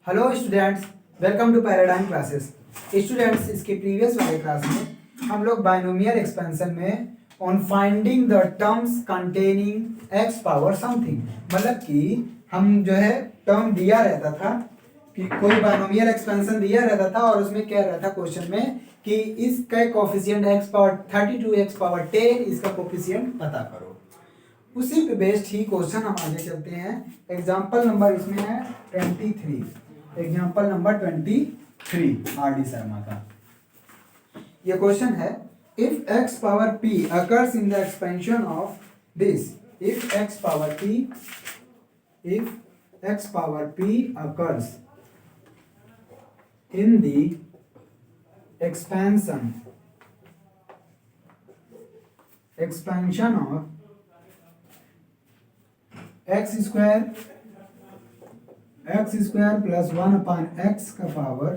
Hello students, welcome to paradigm classes. Students, इसके previous वाले class में हम लोग बाइनोमियल एक्सपेंशन में on finding the terms containing x power something, मतलब कि हम जो है टर्म दिया रहता था कि कोई बाइनोमियल एक्सपेंशन दिया रहता था और उसमें क्या रहता क्वेश्चन में कि इसका coefficient x power 32 x power 10, इसका कोफिशिएंट पता करो। उसी पे बेस्ड ही क्वेश्चन हम आगे चलते हैं। एग्जाम्पल नंबर इसमें है 23। Example number 23 R D Sharma का ये क्वेश्चन है। If x power P occurs in the expansion of this, if x power P occurs in the expansion of x square plus 1 upon x का power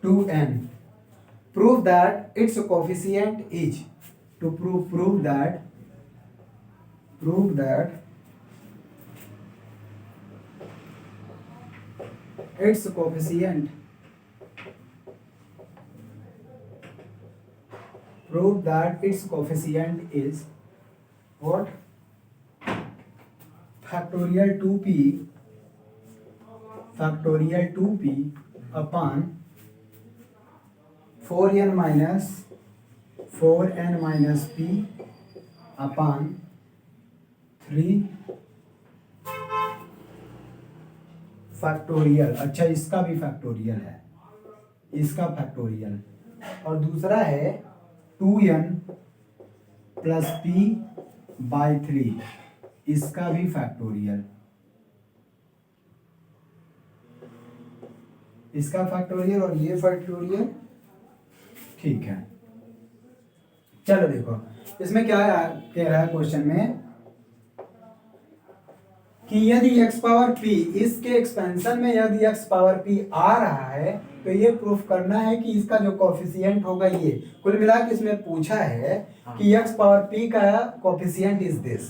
2n prove that its coefficient is, to prove that its coefficient is what? factorial 2p upon 4n minus p upon 3 factorial. अच्छा, इसका भी factorial है, इसका factorial. और दूसरा है 2n plus p by 3, इसका भी फैक्टोरियल, इसका फैक्टोरियल और ये फैक्टोरियल। ठीक है, चलो देखो इसमें क्या कह रहा है क्वेश्चन में कि यदि x पावर p, इसके एक्सपेंशन में यदि x पावर p आ रहा है तो ये प्रूफ करना है कि इसका जो कोफिशिएंट होगा, ये कुल मिला के इसमें पूछा है कि x पावर p का कोफिशिएंट इज दिस,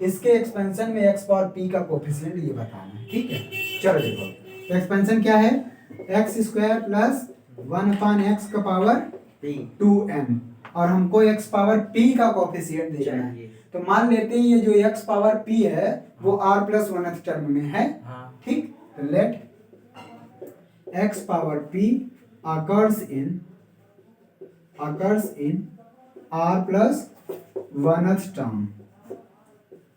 इसके एक्सपेंशन में x पावर p का कोफिशिएंट ये बताना है। ठीक है, चलो देखो एक्सपेंशन क्या है, x square plus 1 upon x का पावर 2n, और हमको x पावर p का कोफिशिएंट देना है। तो मान लेते हैं ये जो x पावर p है वो r प्लस 1th टर्म में है। ठीक, तो let x power p occurs in r plus 1th term.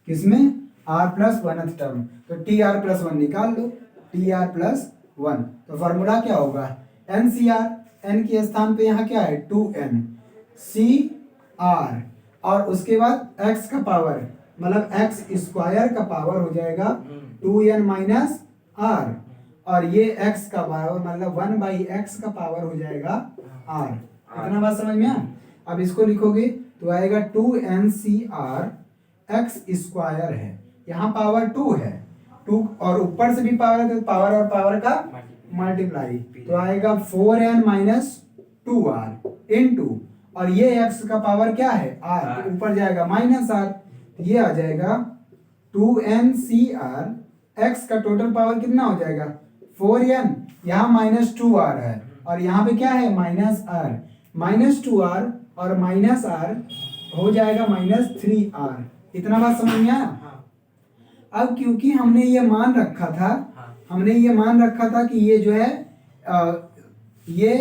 किसमें? r plus 1th term. तो tr प्लस 1 निकाल लो, tr प्लस 1। तो फॉर्मूला क्या होगा, NCR, n के स्थान पे यहाँ क्या है 2n, CR, और उसके बाद x का पावर मतलब x स्क्वायर का पावर हो जाएगा 2n माइनस r, और ये x का पावर मतलब 1 बाई x का पावर हो जाएगा r। इतना बात समझ में आया? अब इसको लिखोगे तो आएगा 2NCR, x स्क्वायर है, यहाँ पावर 2 है, 2 और ऊपर से भी पावर है तो पावर और पावर का मल्टीप्लाई, तो आएगा 4n माइनस 2r इनटू, और ये x का पावर क्या है r, तो ऊपर जाएगा माइनस r, तो ये आ जाएगा 2NCR, x का टोटल पावर कितना हो जाएगा 4n, यहाँ माइनस 2r है और यहाँ पे क्या है माइनस r, माइनस 2r और माइनस r हो जाएगा माइनस 3r। इतना बात समझ में आया? अब क्योंकि हमने ये मान रखा था कि ये जो है ये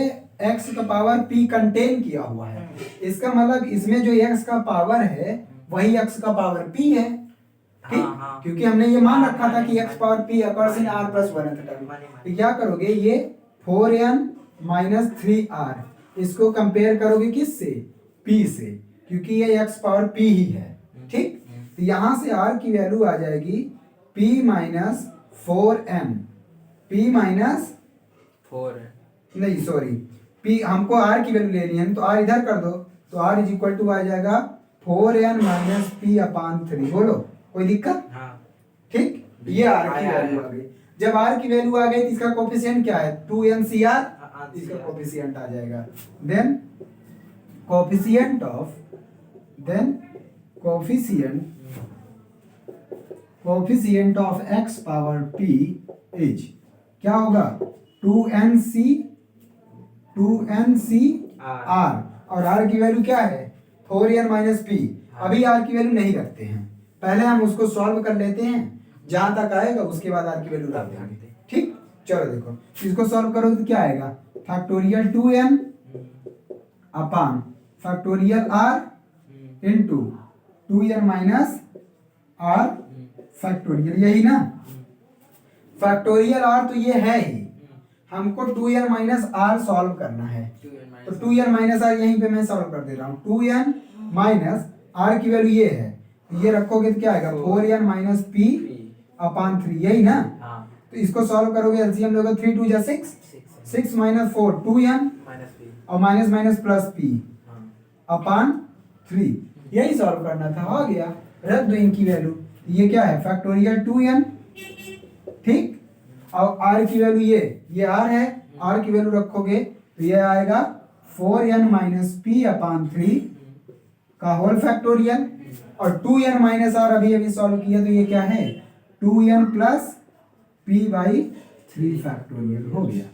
x का पावर p कंटेन किया हुआ है, इसका मतलब इसमें जो x का पावर है वही x का पावर p है। ठीक, क्योंकि हमने ये मान रखा था कि x power p occurs in r plus 1th term. तो क्या करोगे, ये 4n माइनस 3r, इसको कंपेयर करोगे किससे, p से, क्योंकि ये x पावर p ही है। ठीक, तो यहाँ से r की वैल्यू आ जाएगी p minus 4n, p minus 4 नहीं सॉरी p, हमको r की वैल्यू लेनी है तो r इधर कर दो, तो r इज इक्वल टू आ जाएगा 4n माइनस p अपॉन 3। बोलो कोई दिक्कत? ठीक, ये r की वैल्यू आ गई। जब r की वैल्यू आ गई तो इसका कोफिशिएंट क्या है 2NCR, इसका कोफिशिएंट आ जाएगा। Then coefficient coefficient of x power p is क्या होगा 2nc r और r की वैल्यू क्या है 4n माइनस p। अभी r की वैल्यू नहीं रखते हैं, पहले हम उसको सॉल्व कर लेते हैं, जहां तक आएगा उसके बाद r की वैल्यू रख देंगे। ठीक, चलो देखो इसको सॉल्व करो तो क्या आएगा factorial 2n upon factorial r into 2n minus r factorial, यही ना। फैक्टोरियल r तो ये है ही, हमको 2n माइनस r सॉल्व करना है, तो 2n माइनस r यहीं पे मैं सॉल्व कर दे रहा हूँ। 2n माइनस r की वैल्यू ये है, ये रखोगे तो क्या आएगा 4n माइनस p अपॉन 3, यही ना। तो इसको सॉल्व करोगे एलसीएम लोगे 3 2 जा 6, 6 माइनस 4 2n और minus minus plus p upon 3, यही सॉल्व करना था, हो गया। रख दो इनकी वैल्यू, ये क्या है फैक्टोरियल 2n, ठीक, और r की वैल्यू ये r है, r की वैल्यू रखोगे तो ये आएगा 4n माइनस p अपॉन 3 का होल फैक्टोरियल, और 2n माइनस r अभी अभी सॉल्व किया तो ये क्या है 2n plus p by 3 factorial, हो गया।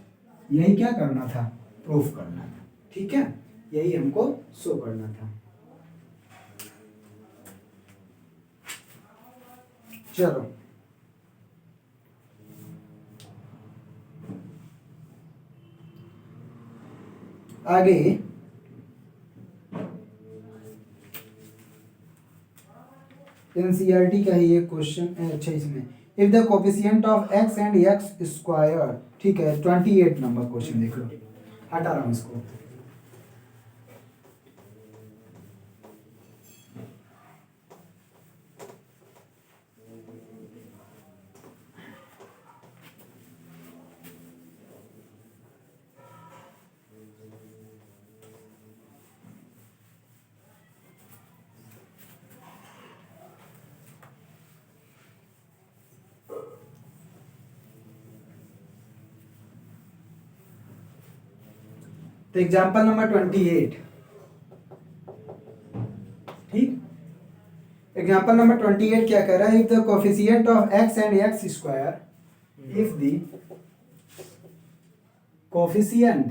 यही क्या करना था प्रूफ करना था, ठीक है, यही हमको शो करना था। चलो आगे एनसीईआरटी का ही एक क्वेश्चन है, अच्छा इसमें if the coefficient of x and x square, ठीक है 28 नंबर क्वेश्चन देख लो, हटा रहा हूं इसको। तो एग्जाम्पल नंबर 28, ठीक, एग्जाम्पल नंबर 28 क्या कह रहा है, if the coefficient of x and x square, if the coefficient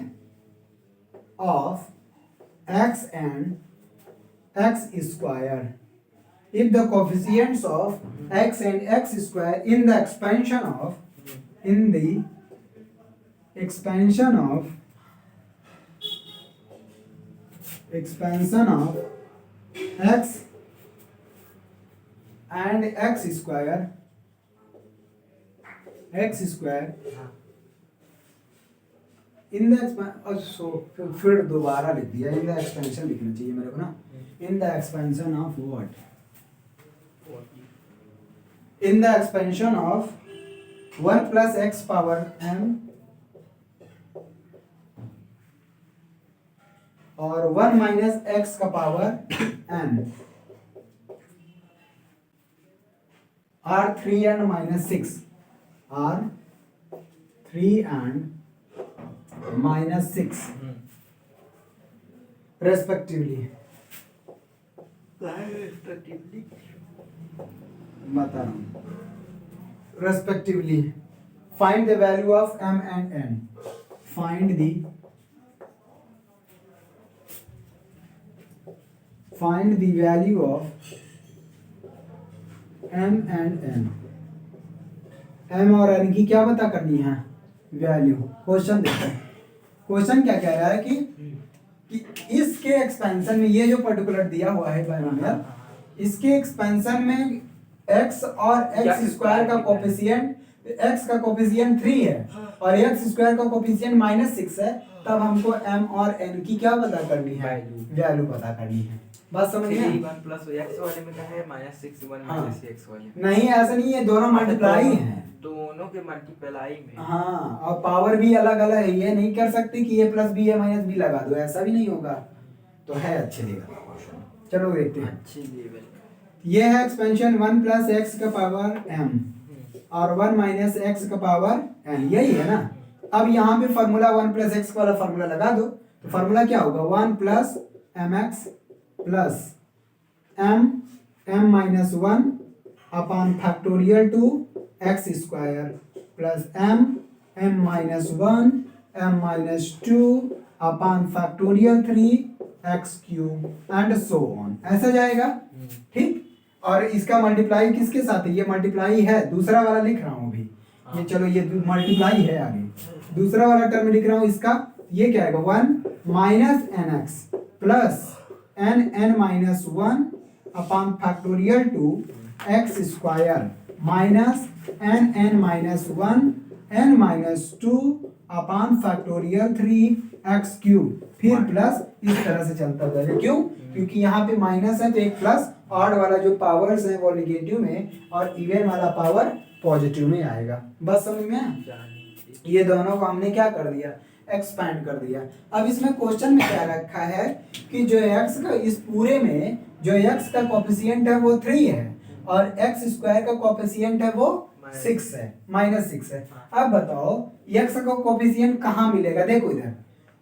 of x and x square, if the coefficients of x and x square in the expansion of expansion of x and x square in the फिर दोबारा लिख दिया, इन the expansion लिखना चाहिए मेरे को ना, इन the expansion of what, in the expansion of 1 plus x power m और 1 माइनस एक्स का power n r 3n minus 6 r 3n minus 6 respectively, बता रहा हूँ, respectively find the value of m and n, find the value of m and n, m और n की क्या पता करनी है वैल्यू। क्वेश्चन देखो, क्वेश्चन क्या कह रहा है कि इसके एक्सपेंशन में ये जो पर्टिकुलर दिया हुआ है बायनोमियल, इसके एक्सपेंशन में x और x स्क्वायर का कोफिशिएंट, x का कोफिशिएंट 3 है और x स्क्वायर का कोफिशिएंट -6 है, तब हमको m और n की क्या पता करनी है वैल्यू पता करनी है। बात समझ में? 1 प्लस x वाले में क्या है -6 1 माइनस x वाले, नहीं ऐसा नहीं है, दोनों मल्टीप्लाई हैं, दोनों के मल्टीप्लाई में। हाँ, और पावर भी अलग अलग है, ये नहीं कर सकते कि a प्लस b है माइनस b लगा दो, ऐसा भी नहीं होगा। तो है अच्छे लेवल, चलो देखते हैं अच्छे लेवल। ये है एक्सपेंशन 1 प्लस एक्स का पावर m और 1 माइनस एक्स का पावर n, यही है ना। अब यहाँ पे फॉर्मूला 1 प्लस एक्स वाला फॉर्मूला लगा दो, तो फॉर्मूला क्या होगा 1 plus m x plus m minus 1 upon factorial two x square plus m minus 1 m minus 2 upon factorial 3 x cube and so on, ऐसा जाएगा। ठीक, और इसका मल्टीप्लाई किसके साथ है? ये मल्टीप्लाई है, दूसरा वाला लिख रहा हूँ अभी ये, चलो ये मल्टीप्लाई है, आगे दूसरा वाला टर्म लिख रहा हूँ इसका, ये क्या आएगा 1 minus n x plus n minus 1 upon factorial two x square minus n minus 1 एन minus 2 upon factorial 3 x cube, फिर प्लस, इस तरह से चलता जाएगा। क्यों? क्योंकि यहाँ पे माइनस है तो एक प्लस, ऑड वाला जो पावर्स है वो नेगेटिव में और इवन वाला पावर पॉजिटिव में आएगा। बस समझ में आया? ये दोनों को हमने क्या कर दिया? एक्सपैंड कर दिया। अब इसमें क्वेश्चन में क्या रखा है कि जो x का इस पूरे में जो x का कोफिशिएंट है वो 3 है और x स्क्वायर का कोफिशिएंट है वो 6 है, -6 है। अब बताओ x का कोफिशिएंट कहाँ मिलेगा? देखो इधर,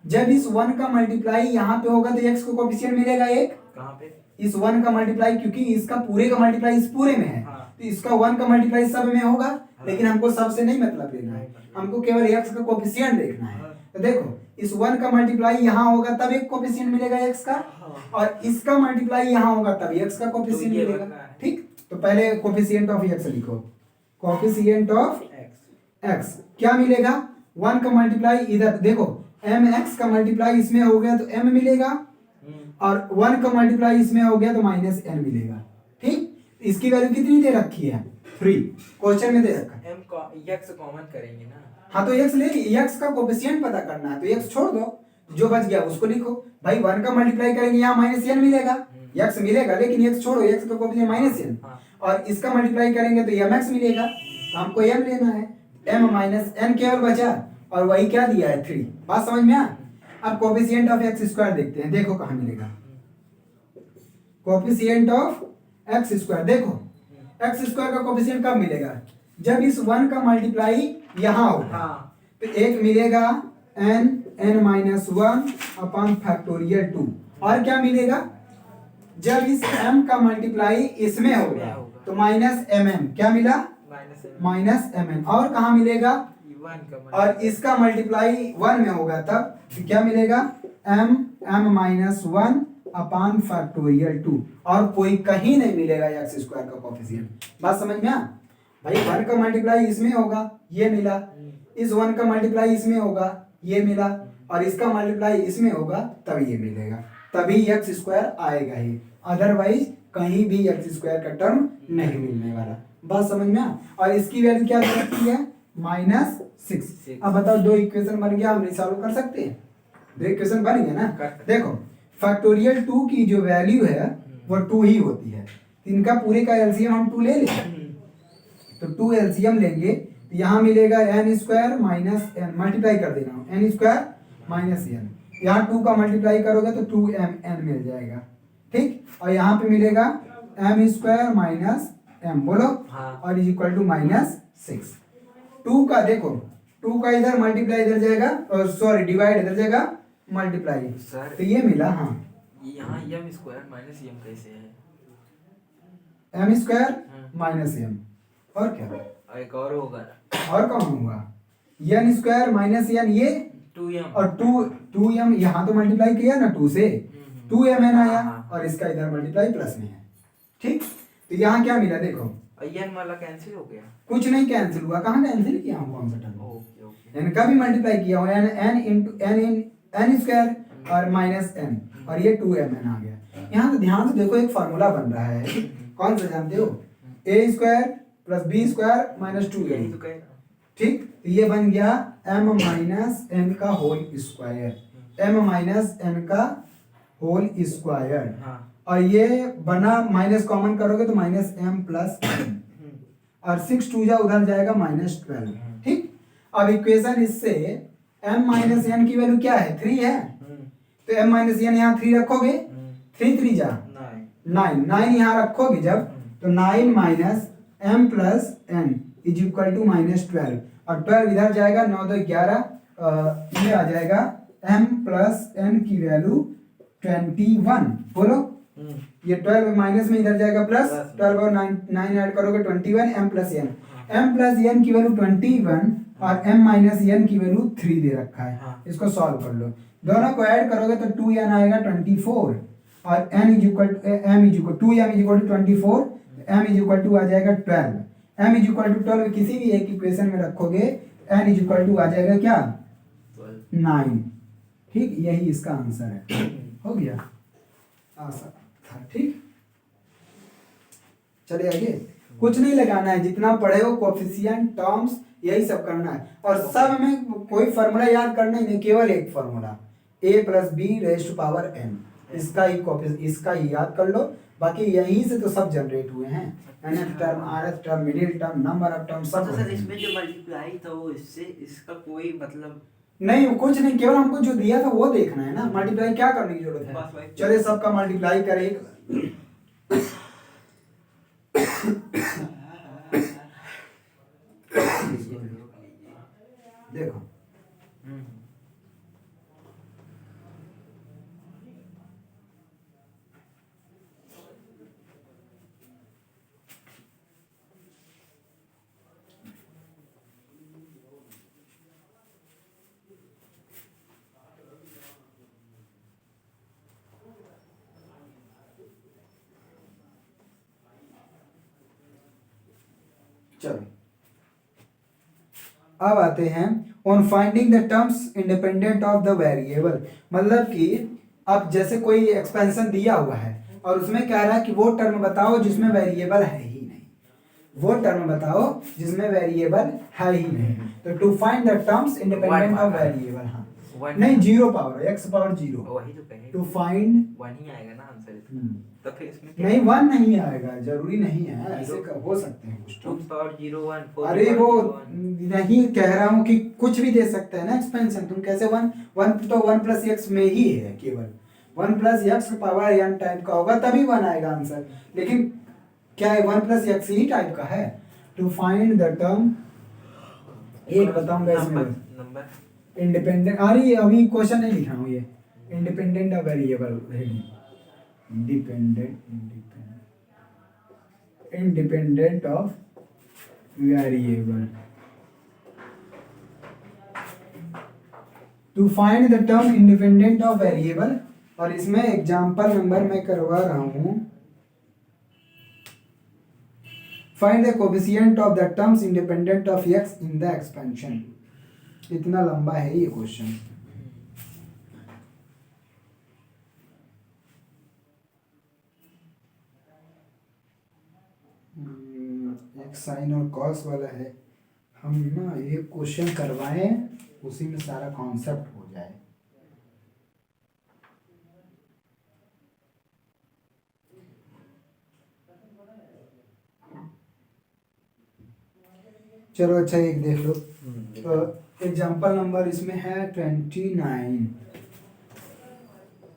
जब इस 1 का मल्टीप्लाई यहाँ पे होगा तो x को कोफिशिएंट मिलेगा एक, कहाँ पे? इस 1 का मल्टीप्लाई, क्योंकि इसका पूरे का मल्टीप्लाई इस पूरे में है, तो इसका 1 का मल्टीप्लाई सब में होगा, लेकिन हमको सबसे नहीं मतलब लेना है, हमको केवल x का कोफिशिएंट देखना है। तो देखो इस 1 का मल्टीप्लाई यहाँ होगा तब एक कोफिशिएंट मिलेगा x का, और इसका मल्टीप्लाई यहाँ होगा तब x का कोफिशिएंट मिलेगा। ठीक, तो पहले कोफिशिएंट ऑफ x लिखो, कोफिशिएंट ऑफ x क्या मिलेगा? 1 का मल्टीप्लाई इधर देखो, mx का मल्टीप्लाई इसमें हो गया तो m मिलेगा, और 1 का मल्टीप्लाई इसमें हो गया तो -n मिलेगा। ठीक, इसकी वैल्यू कितनी दे रखी है? 3, क्वेश्चन में दे रखा है। x कॉमन करेंगे ना, हाँ तो x ले, x का कोफिशिएंट पता करना है तो x छोड़ दो, जो बच गया उसको लिखो। भाई 1 का मल्टीप्लाई करेंगे यहाँ -n मिलेगा, x मिलेगा, लेकिन x छोड़ो, x का कोफिशिएंट -n, और इसका मल्टीप्लाई करेंगे तो mx मिलेगा, तो हमको m लेना है, m माइनस n केवल बचा, और वही क्या दिया है 3। बात समझ में आ? अब कोफिशिएंट ऑफ एक्स स्क्वायर देखते हैं, देखो कहाँ मिलेगा कोफिशिएंट ऑफ एक्स स्क्वायर। देखो एक्स स्क्वायर का कोफिशिएंट कब मिलेगा? जब इस 1 का मल्टीप्लाई यहाँ होगा, तो एक मिलेगा n माइनस 1 अपॉन फैक्टोरियल 2, और क्या मिलेगा? जब इस m का मल्टीप्लाई इसमें होगा तो -mm, क्या मिला? -mn, और कहाँ मिलेगा? और इसका मल्टीप्लाई 1 में होगा तब तो क्या मिलेगा? m माइनस 1 अपॉन फैक्टोरियल 2, और कोई कहीं नहीं मिलेगा एक्स स्क्वायर का कोफिशिएंट। बात समझ में आ? भाई 1 का मल्टीप्लाई इसमें होगा, ये मिला, इस 1 का मल्टीप्लाई इसमें होगा, ये मिला, और इसका मल्टीप्लाई इसमें होगा तब ये मिलेगा, तभी एक्स स्क्वायर आएगा ही, अदरवाइज कहीं भी एक्स स्क्वायर का टर्म नहीं मिलने वाला। बात समझ में आ? और इसकी वैल्यू क्या रहती है? -6। अब बताओ, दो इक्वेशन बन गया, हम सॉल्व कर सकते हैं? दो इक्वेशन बन गया ना? देखो फैक्टोरियल 2 की जो वैल्यू है वो 2 ही होती है, इनका पूरे का एलसीएम हम 2 ले लेंगे, तो 2 एलसीएम लेंगे तो यहाँ मिलेगा n square minus n, multiply कर देना हूँ, n स्क्वायर माइनस n, यहाँ 2 का मल्टीप्लाई करोगे तो 2mn मिल जाएगा। ठीक, और यहाँ पे मिलेगा m स्क्वायर माइनस m, बोलो, और इज इक्वल टू -6। 2 का देखो, 2 का इधर मल्टीप्लाई इधर जाएगा, और सॉरी डिवाइड इधर जाएगा, मल्टीप्लाई, तो ये मिला। हाँ, यहाँ m स्क्वायर माइनस m कैसे है? m स्क्वायर माइनस m, और क्या? और एक और होगा ना, और कौन होगा? n स्क्वायर माइनस n, ये 2m, और 2m यहाँ तो मल्टीप्लाई किया ना 2 से, 2mn आया, और इसका इधर मल्टीप्लाई प्लस में है। ठीक, तो यहाँ क्या मिला? देखो n वाला कैंसिल हो गया, कुछ नहीं कैंसिल हुआ, कहाँ कैंसिल किया हूँ? कौन सा टर्म? ओके ओके, n का भी मल्टीप्लाई किया हूँ, n स्क्वायर और माइनस n, और ये 2mn आ गया। यहाँ तो ध्यान से देखो, एक फार्मूला बन रहा है, कौन सा जानते हो? a square plus b square minus 2m। ठीक, तो ये बन गया m माइनस n का whole square, m minus n का होल स्क्वायर, और ये बना माइनस कॉमन करोगे तो -m प्लस n, और 6 2 जा उधर जाएगा -12। ठीक, अब इक्वेशन इससे m माइनस n की वैल्यू क्या है? 3 है, तो m माइनस n यहाँ 3 रखोगे, 3 3 जा 9 यहाँ रखोगे जब, तो 9 minus m plus n is equal to -12, और 12 इधर जाएगा, 9 2 11, ये आ जाएगा m प्लस n की वैल्यू 21, बोलो ये 12 माइनस में इधर जाएगा प्लस, प्लस। 12 और 9 ऐड करोगे 21 m plus n, m plus n की वैल्यू 21 और m माइनस n की वैल्यू 3 दे रखा है। हाँ। इसको सॉल्व कर लो, दोनों को ऐड करोगे तो 2n आएगा 24 और n is equal to m is equal 2m is equal to 24, m is equal to आ जाएगा 12, m इज इक्वल टू 12 किसी भी एक इक्वेशन में रखोगे n इज इक्वल टू आ जाएगा क्या 9। ठीक, यही इसका आंसर है। हो गया, आसान था। ठीक, चलिए आगे। कुछ नहीं लगाना है, जितना पढ़े हो कोफिशिएंट टर्म्स यही सब करना है, और सब में कोई फार्मूला याद करना ही नहीं, केवल एक formula a plus b raise to power n, इसका ही याद कर लो। बाकी यहीं से तो सब जनरेट हुए हैं, nth term, rth term, middle term, number of term, सब। तो सर इसमें जो मल्टीप्लाई था वो इससे इसका कोई मतलब नहीं, कुछ नहीं, केवल हमको जो दिया था वो देखना है ना, मल्टीप्लाई क्या करने की जरूरत बस है। वही। चलिए सबका मल्टीप्लाई करें। देखो चलो अब आते हैं on finding the terms independent of the variable. मतलब कि अब जैसे कोई एक्सपेंशन दिया हुआ है और उसमें कह रहा है कि वो टर्म बताओ जिसमें वेरिएबल है ही नहीं, वो टर्म बताओ जिसमें वेरिएबल है ही नहीं। तो to find the terms independent of variable, हाँ नहीं, 0 पावर x पावर 0, वही तो कहे टू फाइंड 1 ही आएगा ना आंसर इसका। तो फिर इसमें नहीं 1 नहीं आएगा, जरूरी नहीं है, ऐसे हो सकते हैं कुछ 2 पावर 0 1 4 अरे वो नहीं कह रहा हूँ कि कुछ भी दे सकते हैं ना एक्सपेंशन, तुम कैसे 1 तो 1 प्लस एक्स में ही है, केवल 1 plus x power n type का होगा तभी 1 आएगा आंसर, लेकिन क्या है 1 प्लस एक्स ही टाइप का है। टू फाइंड द टर्म, एक बताऊंगा इसमें नंबर इंडिपेंडेंट, अरे अभी क्वेश्चन नहीं लिखा हूँ, ये independent of variable, independent of variable. To find the term independent of variable, और इसमें एग्जांपल नंबर मैं करवा रहा हूं, find the coefficient of the terms independent of x in the expansion. इतना लंबा है ये क्वेश्चन। एक साइन और कॉस वाला है, हम ना एक क्वेश्चन करवाएं उसी में सारा कॉन्सेप्ट हो जाए। चलो अच्छा एक देख लो। तो एग्जाम्पल नंबर इसमें है 29,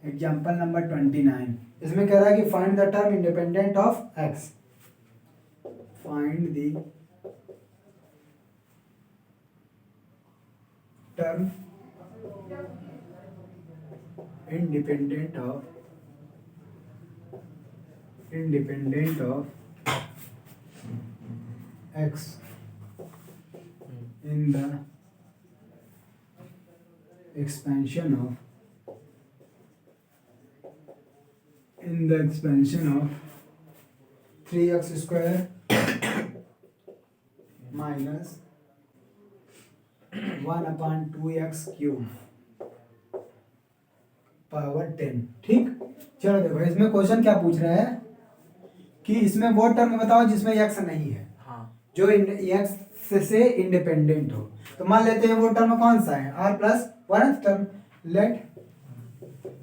एग्जाम्पल नंबर 29। इसमें कह रहा है कि find the term independent of x, find the term independent of x in the expansion of 3x square minus 1/2x cube power 10। ठीक, चलो देखो इसमें क्वेश्चन क्या पूछ रहा है कि इसमें वो टर्म बताओ जिसमें x नहीं है, हाँ जो x से इंडिपेंडेंट हो। तो मान लेते हैं वो टर्म कौन सा है, r plus 1th term. Let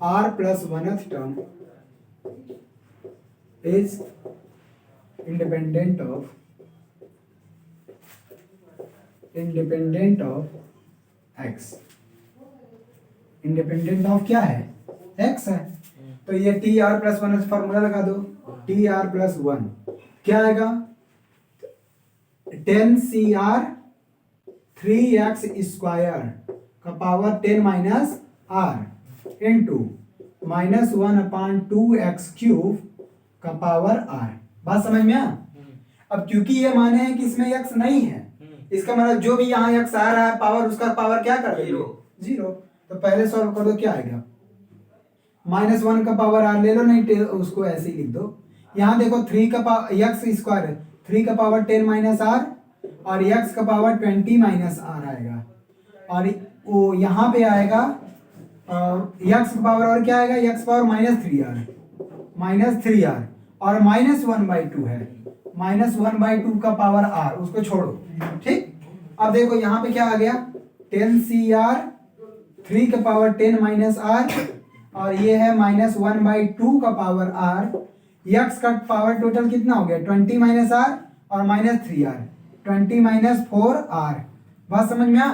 r plus 1th term is independent of x। Independent of क्या है, x है। तो ये टी आर प्लस 1 फॉर्मूला लगा दो, टी आर प्लस 1 क्या आएगा 10cr 3x स्क्वायर का power 10 minus r into -1/2x cube का पावर r। बात समझ में आ? अब क्योंकि ये माने हैं कि इसमें x नहीं है, इसका मतलब जो भी यहाँ x आ रहा है पावर, उसका पावर क्या कर देंगे? जीरो। तो पहले सॉल्व कर दो, क्या आएगा? -1 का पावर r ले लो, नहीं उसको ऐसे ही लिख दो। यहाँ देखो 3 का पावर x स्क्वायर है, 3 का पावर 10 माइनस r और x का पावर 20 माइनस r आएगा, और वो यहाँ पे आएगा x का पावर और क्या आएगा? x पावर -3r और -1/2 है, -1/2 का पावर r, उसको छोड़ो। ठीक, अब देखो यहाँ पे क्या आ गया? 10cr, 3 का पावर 10 माइनस r और ये है -1/2 का पावर r। x का पावर टोटल कितना हो गया? 20 माइनस r और -3r, 20 माइनस 4r। बात समझ में आ?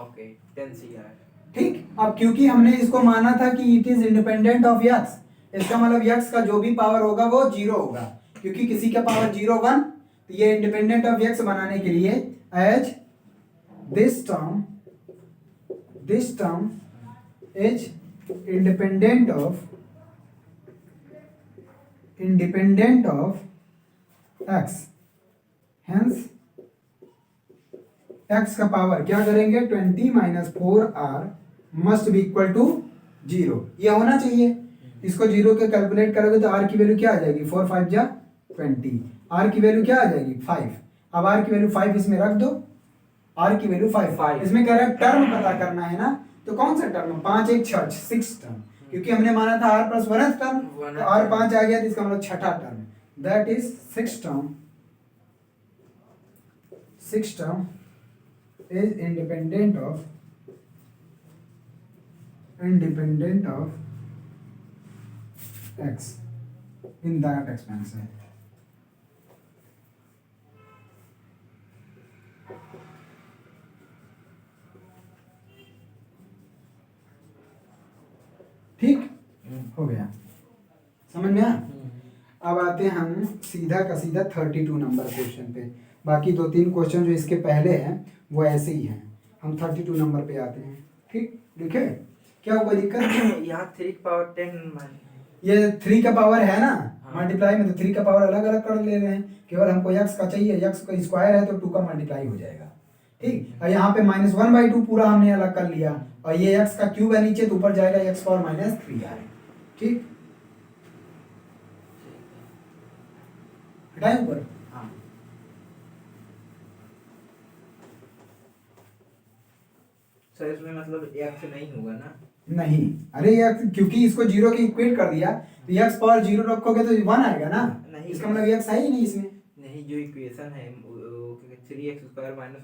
Okay 10cr। ठीक, अब क्योंकि हमने इसको माना था कि it is independent of x, इसका मतलब x का जो भी पावर होगा वो जीरो होगा, क्योंकि किसी का पावर 0 1, तो ये इंडिपेंडेंट ऑफ x बनाने के लिए as this term is independent of x, hence x का पावर क्या करेंगे? 20 minus 4r must be equal to 0। ये होना चाहिए। इसको 0 के कैलकुलेट करोगे तो r की वैल्यू क्या आ जाएगी? 4 5 जा 20, r की वैल्यू क्या आ जाएगी? 5। अब r की वैल्यू 5 इसमें रख दो, r की वैल्यू 5। इसमें कह रहा है टर्म पता करना है ना, तो कौन सा टर्म? 5 1 6 टर्म, क्योंकि हमने माना था r प्लस 1th टर्म, तो r 5 आ गया, तो इसका मतलब छठा term, that is 6 term is independent of x in that expansion. ठीक हो गया, समझ में आया? अब आते हैं हम सीधा का सीधा 32 नंबर क्वेश्चन पे। बाकी 2-3 क्वेश्चन जो इसके पहले हैं वो ऐसे ही हैं, हम 32 नंबर पे आते हैं। ठीक, लिखे क्या कोई दिक्कत? यहाँ 3 का पावर 10 ये 3 का पावर है ना, हाँ। मल्टीप्लाई में तो 3 का पावर अलग अलग कर ले रहे हैं, केवल हमको x का चाहिए, x का स्क्वायर है तो 2 का मल्टीप्लाई हो जाएगा। ठीक, और यहाँ पे -1/2 पूरा हमने अलग कर लिया, और ये x का क्यूब है नीचे, तो ऊपर जाएगा x पावर -3r। ठीक, हटाएं ऊपर। हाँ। सर इसमें मतलब x नहीं होगा ना? नहीं, अरे यार क्योंकि इसको 0 के इक्वेट कर दिया, तो x पावर 0 रखोगे तो 1 आएगा ना, नहीं, इसका मतलब x है ही नहीं इसमें। नहीं, जो इक्वेशन है 3x² -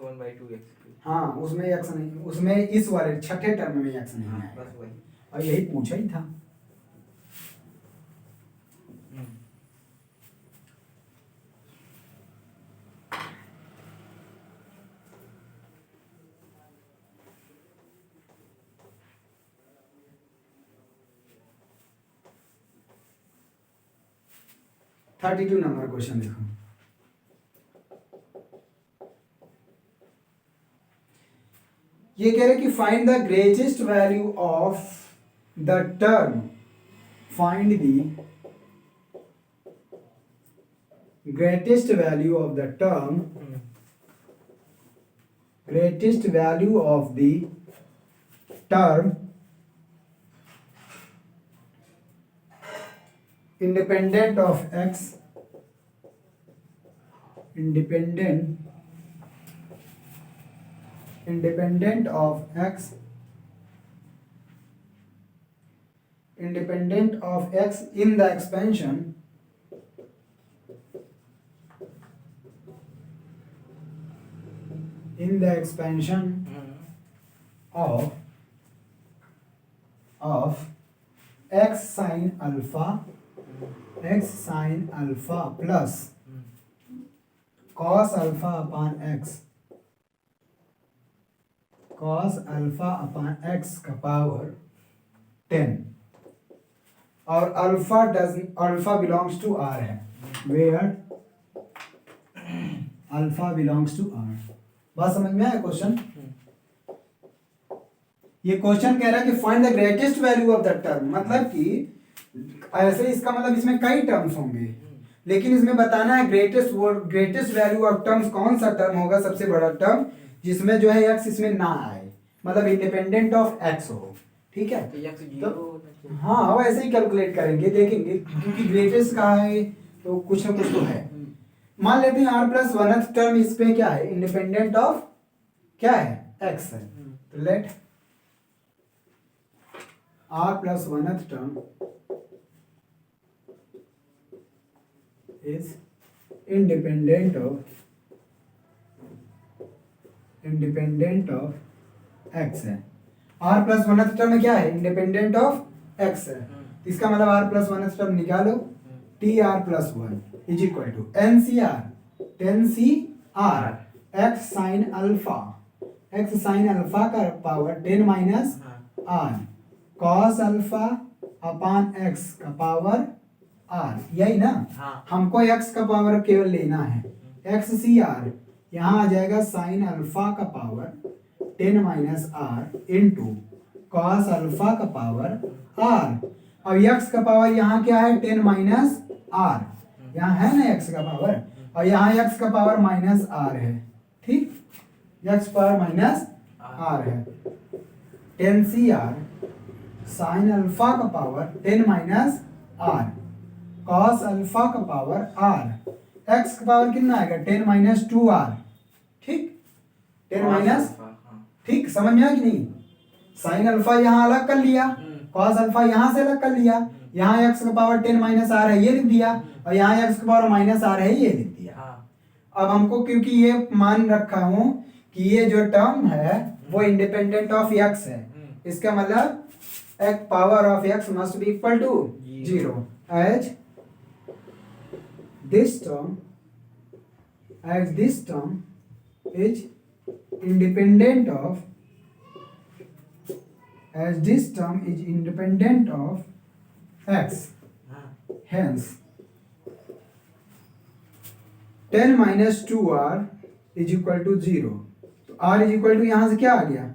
1/2x। हाँ, उसमें x नहीं, उसमें इस वाले छठे टर्म में x नहीं आएगा, बस वही। और यही पूछा ही था। हम्म। 32 नंबर क्वेश्चन देखो, ये कह रहे कि find the greatest value of the term, find the greatest value of the term, greatest value of the term independent of x, independent of x in the expansion of x sin alpha plus cos alpha upon x का power 10, और alpha belongs to r है, where alpha belongs to r। बात समझ में आया question? ये question कह रहा है कि find the greatest value of the term, मतलब कि ऐसे इसका मतलब इसमें कई टर्म्स होंगे, लेकिन इसमें बताना है ग्रेटेस्ट वैल्यू ऑफ टर्म्स कौन सा टर्म होगा, सबसे बड़ा टर्म जिसमें जो है एक्स इसमें ना आए, मतलब इंडिपेंडेंट ऑफ एक्स हो। ठीक है, तो x तो 0 हाँ वैसे ही कैलकुलेट करेंगे, देखेंगे क्योंकि ग्रेटेस्ट कहा है तो कुछ ना कुछ तो है। मान लेते हैं r प्लस वन टर्म इस पे क्या है, इंडिपेंडेंट ऑफ क्या है, x है। तो let r plus one term is independent of x है। r प्लस वन टर्म में क्या है, इंडिपेंडेंट ऑफ x है। इसका मतलब r प्लस वन टर्म निकालो, T are plus one is equal to N C R x sine alpha का power 10 minus are cos alpha upon x का power R, यही ना। हमको एक्स का पावर केवल लेना है, एक्स सी आर, यहाँ आ जाएगा साइन अल्फा का power 10 minus r into cos alpha का पावर आर। अब एक्स का पावर यहाँ क्या है, 10 माइनस आर, यहाँ है ना एक्स का पावर, और यहाँ एक्स का पावर माइनस आर है। ठीक, एक्स पावर माइनस आर है, 10 सी आर साइन अल्फा का power 10 minus are cos alpha का पावर आर, एक्स का पावर कितना आएगा, 10 माइनस 2 आर। ठीक, 10 माइनस, ठीक समझ में आया कि नहीं। साइन अल्फा यहाँ अलग कर लिया, कॉस अल्फा यहाँ से अलग कर लिया, यहाँ एक्स का पावर 10 माइनस आर है ये लिख दिया, और यहाँ एक्स का पावर माइनस आर है ये लिख दिया। अब हमको क्योंकि ये मान रखा हूं कि ये जो टर्म है वो इंडिपेंडेंट ऑफ एक्स है, इसका मतलब एक power of x must be equal to 0 as this term is independent of x, hence 10 minus 2r is equal to 0। तो r is equal to यहाँ से क्या आ गया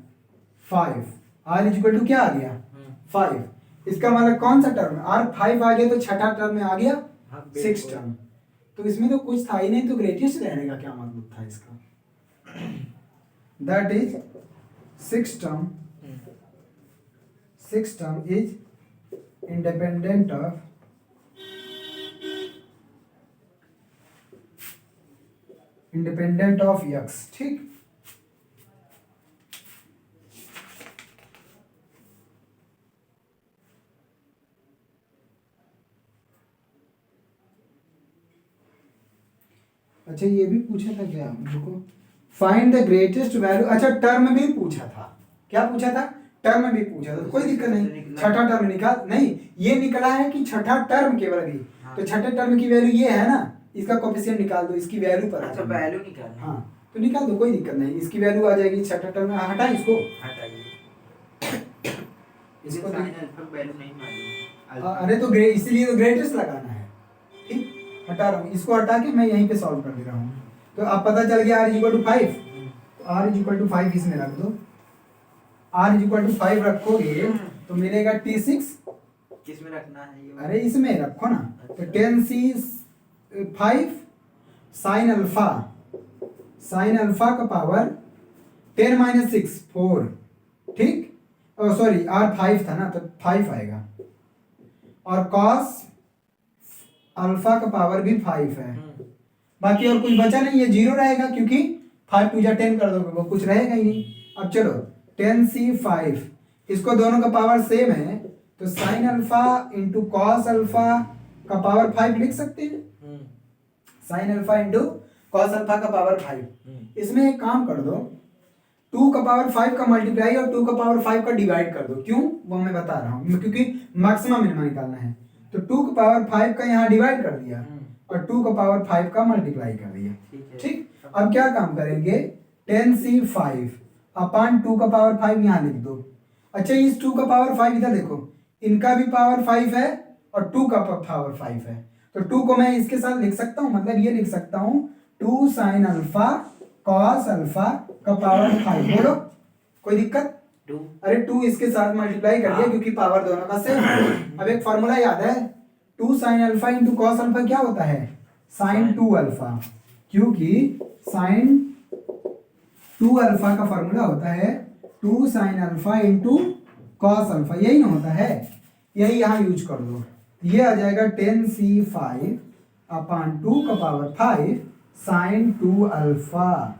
5, r is equal to क्या आ गया 5। इसका मतलब कौन सा टर्म है, r 5 आ गया तो छठा टर्म में आ गया 6 टर्म। तो इसमें तो कुछ था ही नहीं, तो ग्रेटेस्ट रहने का क्या मतलब था इसका, that is 6 term is independent of x. ठीक, अच्छा ये भी पूछा था क्या हमको, फाइंड द ग्रेटेस्ट वैल्यू। अच्छा टर्म भी पूछा था, क्या पूछा था, टर्म भी पूछा था, तो कोई दिक्कत नहीं, छठा टर्म निकाल, नहीं ये निकला है कि छठा टर्म केवल अभी, तो छठे टर्म की वैल्यू ये है ना, इसका कोफिशिएंट निकाल दो, इसकी वैल्यू पर अच्छा वैल्यू निकाल, हाँ तो निकाल दो, कोई दिक्कत नहीं, इसकी वैल्यू आ जाएगी छठा टर्म में। हटा इसको, इसको साइन अल्फा वैल्यू नहीं मालूम, अरे तो इसीलिए तो ग्रेटेस्ट लगाना है। ठीक, हटा रहा हूँ, इसको हटा के मैं यहीं पे सॉल्व कर दे रहा हूँ। तो अब पता चल गया r इज इक्वल टू 5, तो r इज इक्वल टू 5 इसमें रख दो, r इज इक्वल टू 5 रखोगे तो मिलेगा t6, किसमें रखना है ये, अरे इसमें रखो ना, तो 10c5 साइन अल्फा का पावर 10 माइनस 6 4। ठीक, सॉरी r 5 था ना तो 5 आएगा, और cos अल्फा का पावर भी 5 है, बाकी और कुछ बचा नहीं, ये 0 रहेगा क्योंकि 5 टू 10 कर दोगे वो कुछ रहेगा ही नहीं। अब चलो 10c5, इसको दोनों का पावर सेम है तो sine alpha into cos alpha का पावर 5 लिख सकते हैं, sine alpha into cos alpha का पावर 5। इसमें एक काम कर दो, 2 का पावर 5 का मल्टीप्लाई और 2 का पावर 5 का डिवाइड कर दो, क्यों वो मैं बता रहा हूँ, क्योंकि मैक्सिमम मिनिमम निकालना है। तो 2 का पावर 5 का यहाँ डिवाइड कर दिया और 2 का पावर 5 का मल्टीप्लाई कर दिया। ठीक, अब क्या काम करेंगे, 10c5 अपान 2 का पावर 5 यहाँ लिख दो। अच्छा इस 2 का पावर 5 इधर देखो, इनका भी पावर 5 है और 2 का पावर 5 है, तो 2 को मैं इसके साथ लिख सकता हूँ, मतलब ये लिख सकता हूँ 2 साइन अल्फा कॉस अल्फा का पावर 5। बोलो कोई दिक्कत, 2, अरे 2 इसके साथ मल्टीप्लाई कर दिया क्योंकि पावर दोनों का सेम है। अब एक फॉर्मूला याद है, 2 sine alpha into cos alpha क्या होता है? साइन 2 अल्फा, क्योंकि साइन 2 अल्फा का फॉर्मूला होता है 2 sine alpha into cos alpha, यही ना होता है, यही यहाँ यूज कर दो। ये आ जाएगा 10c5 अपॉन 2 का पावर 5 साइन 2 अल्फा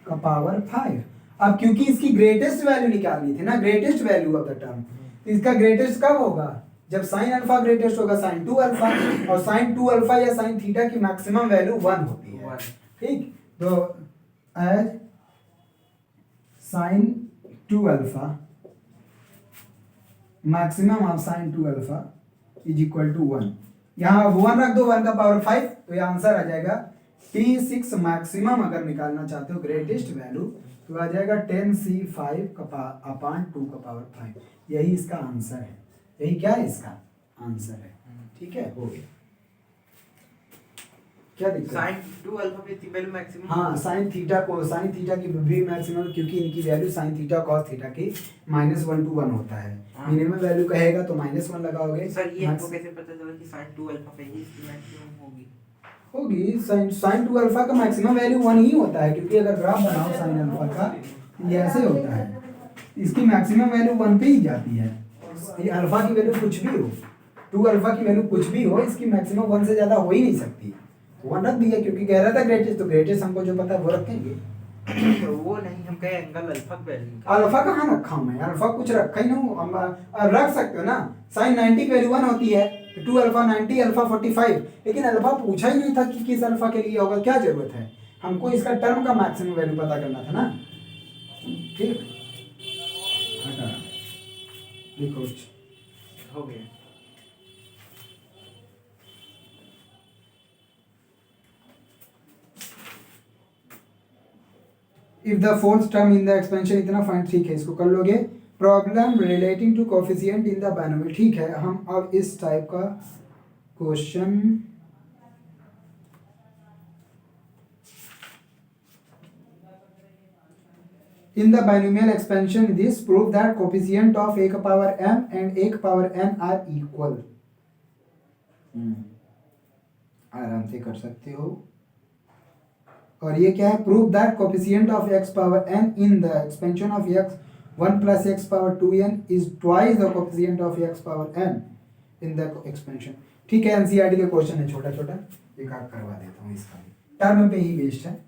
का पावर 5। अब क्योंकि इसकी ग्रेटेस्ट वैल्यू निकालनी थी ना, greatest value of the term, इसका ग्रेटेस्ट कब होगा? जब साइन अल्फा ग्रेटेस्ट होगा साइन 2 अल्फा, और साइन 2 अल्फा या साइन थीटा की मैक्सिमम वैल्यू 1 होती है। ठीक, तो as sine 2 alpha maximum of sine 2 alpha is equal to 1, यहाँ 1 रख दो, 1 का पावर 5, तो ये आंसर आ जाएगा T6 मैक्सिमम। अगर निकालना चाहते हो ग्रेटेस्ट वैल्यू तो आ जाएगा 10c5 अपॉन 2 का पावर 5, यही इसका आंसर है, यही क्या है इसका आंसर है। ठीक है, हो गया। क्या दिक्कत? साइन 2 अल्फा की वैल्यू मैक्सिमम। हाँ, साइन थीटा की भी मैक्सिमम, क्योंकि इनकी value sine theta cos theta की -1 to 1 होता है। मिनिमम वैल्यू कहेगा तो -1 लगाओगे। सर ये हमको कैसे पता चला कि साइन 2 अल्फा पे ही इसकी मैक्सिमम होगी? साइन 2 अल्फा का मैक्सिमम वैल्यू 1 ही होता है, क्योंकि अगर ग्राफ बनाओ साइन अल्फा का ये ऐसे होता है, इसकी मैक्सिमम वैल्यू 1 पे ही जाती है। ये अल्फा की वैल्यू कुछ भी हो, 2 अल्फा की वैल्यू कुछ भी हो, इसकी मैक्सिमम 1 से ज्यादा हो ही नहीं सकती। 1 रख दिया, क्योंकि कह रहा था ग्रेटेस्ट, तो ग्रेटेस्ट हमको जो पता है वो रखेंगे। तो वो नहीं, हम कहे एंगल अल्फा की वैल्यू। अल्फा कहाँ रखा हूँ मैं? अल्फा कुछ रखा ही नहीं हूँ। अब रख सकते हो ना, साइन 90 की वैल्यू 1 होती है, 2 अल्फा 90 अल्फा 45, लेकिन अल्फा पूछा ही नहीं था कि किस अल्फा के लिए होगा, क्या जरूरत है, हमको इसका टर्म का मैक्सिमम वैल्यू पता करना था ना। ठीक, हटा लिखो, हो गया। If the fourth term in the expansion, इतना फाइंड, ठीक है, इसको कर लोगे। Problem relating to coefficient in the binomial, ठीक है। हम अब इस टाइप का question in the binomial expansion this prove that coefficient of a का power m and a का power n are equal। आराम से कर सकते हो। और ये क्या है? Prove that coefficient of x power n in the expansion of x 1 plus x power 2n is twice the coefficient of x power n in the expansion. ठीक है, एनसीईआरटी के क्वेश्चन है, छोटा छोटा, एक आध करवा देता हूँ, इसका टर्म पे ही बेस्ड है।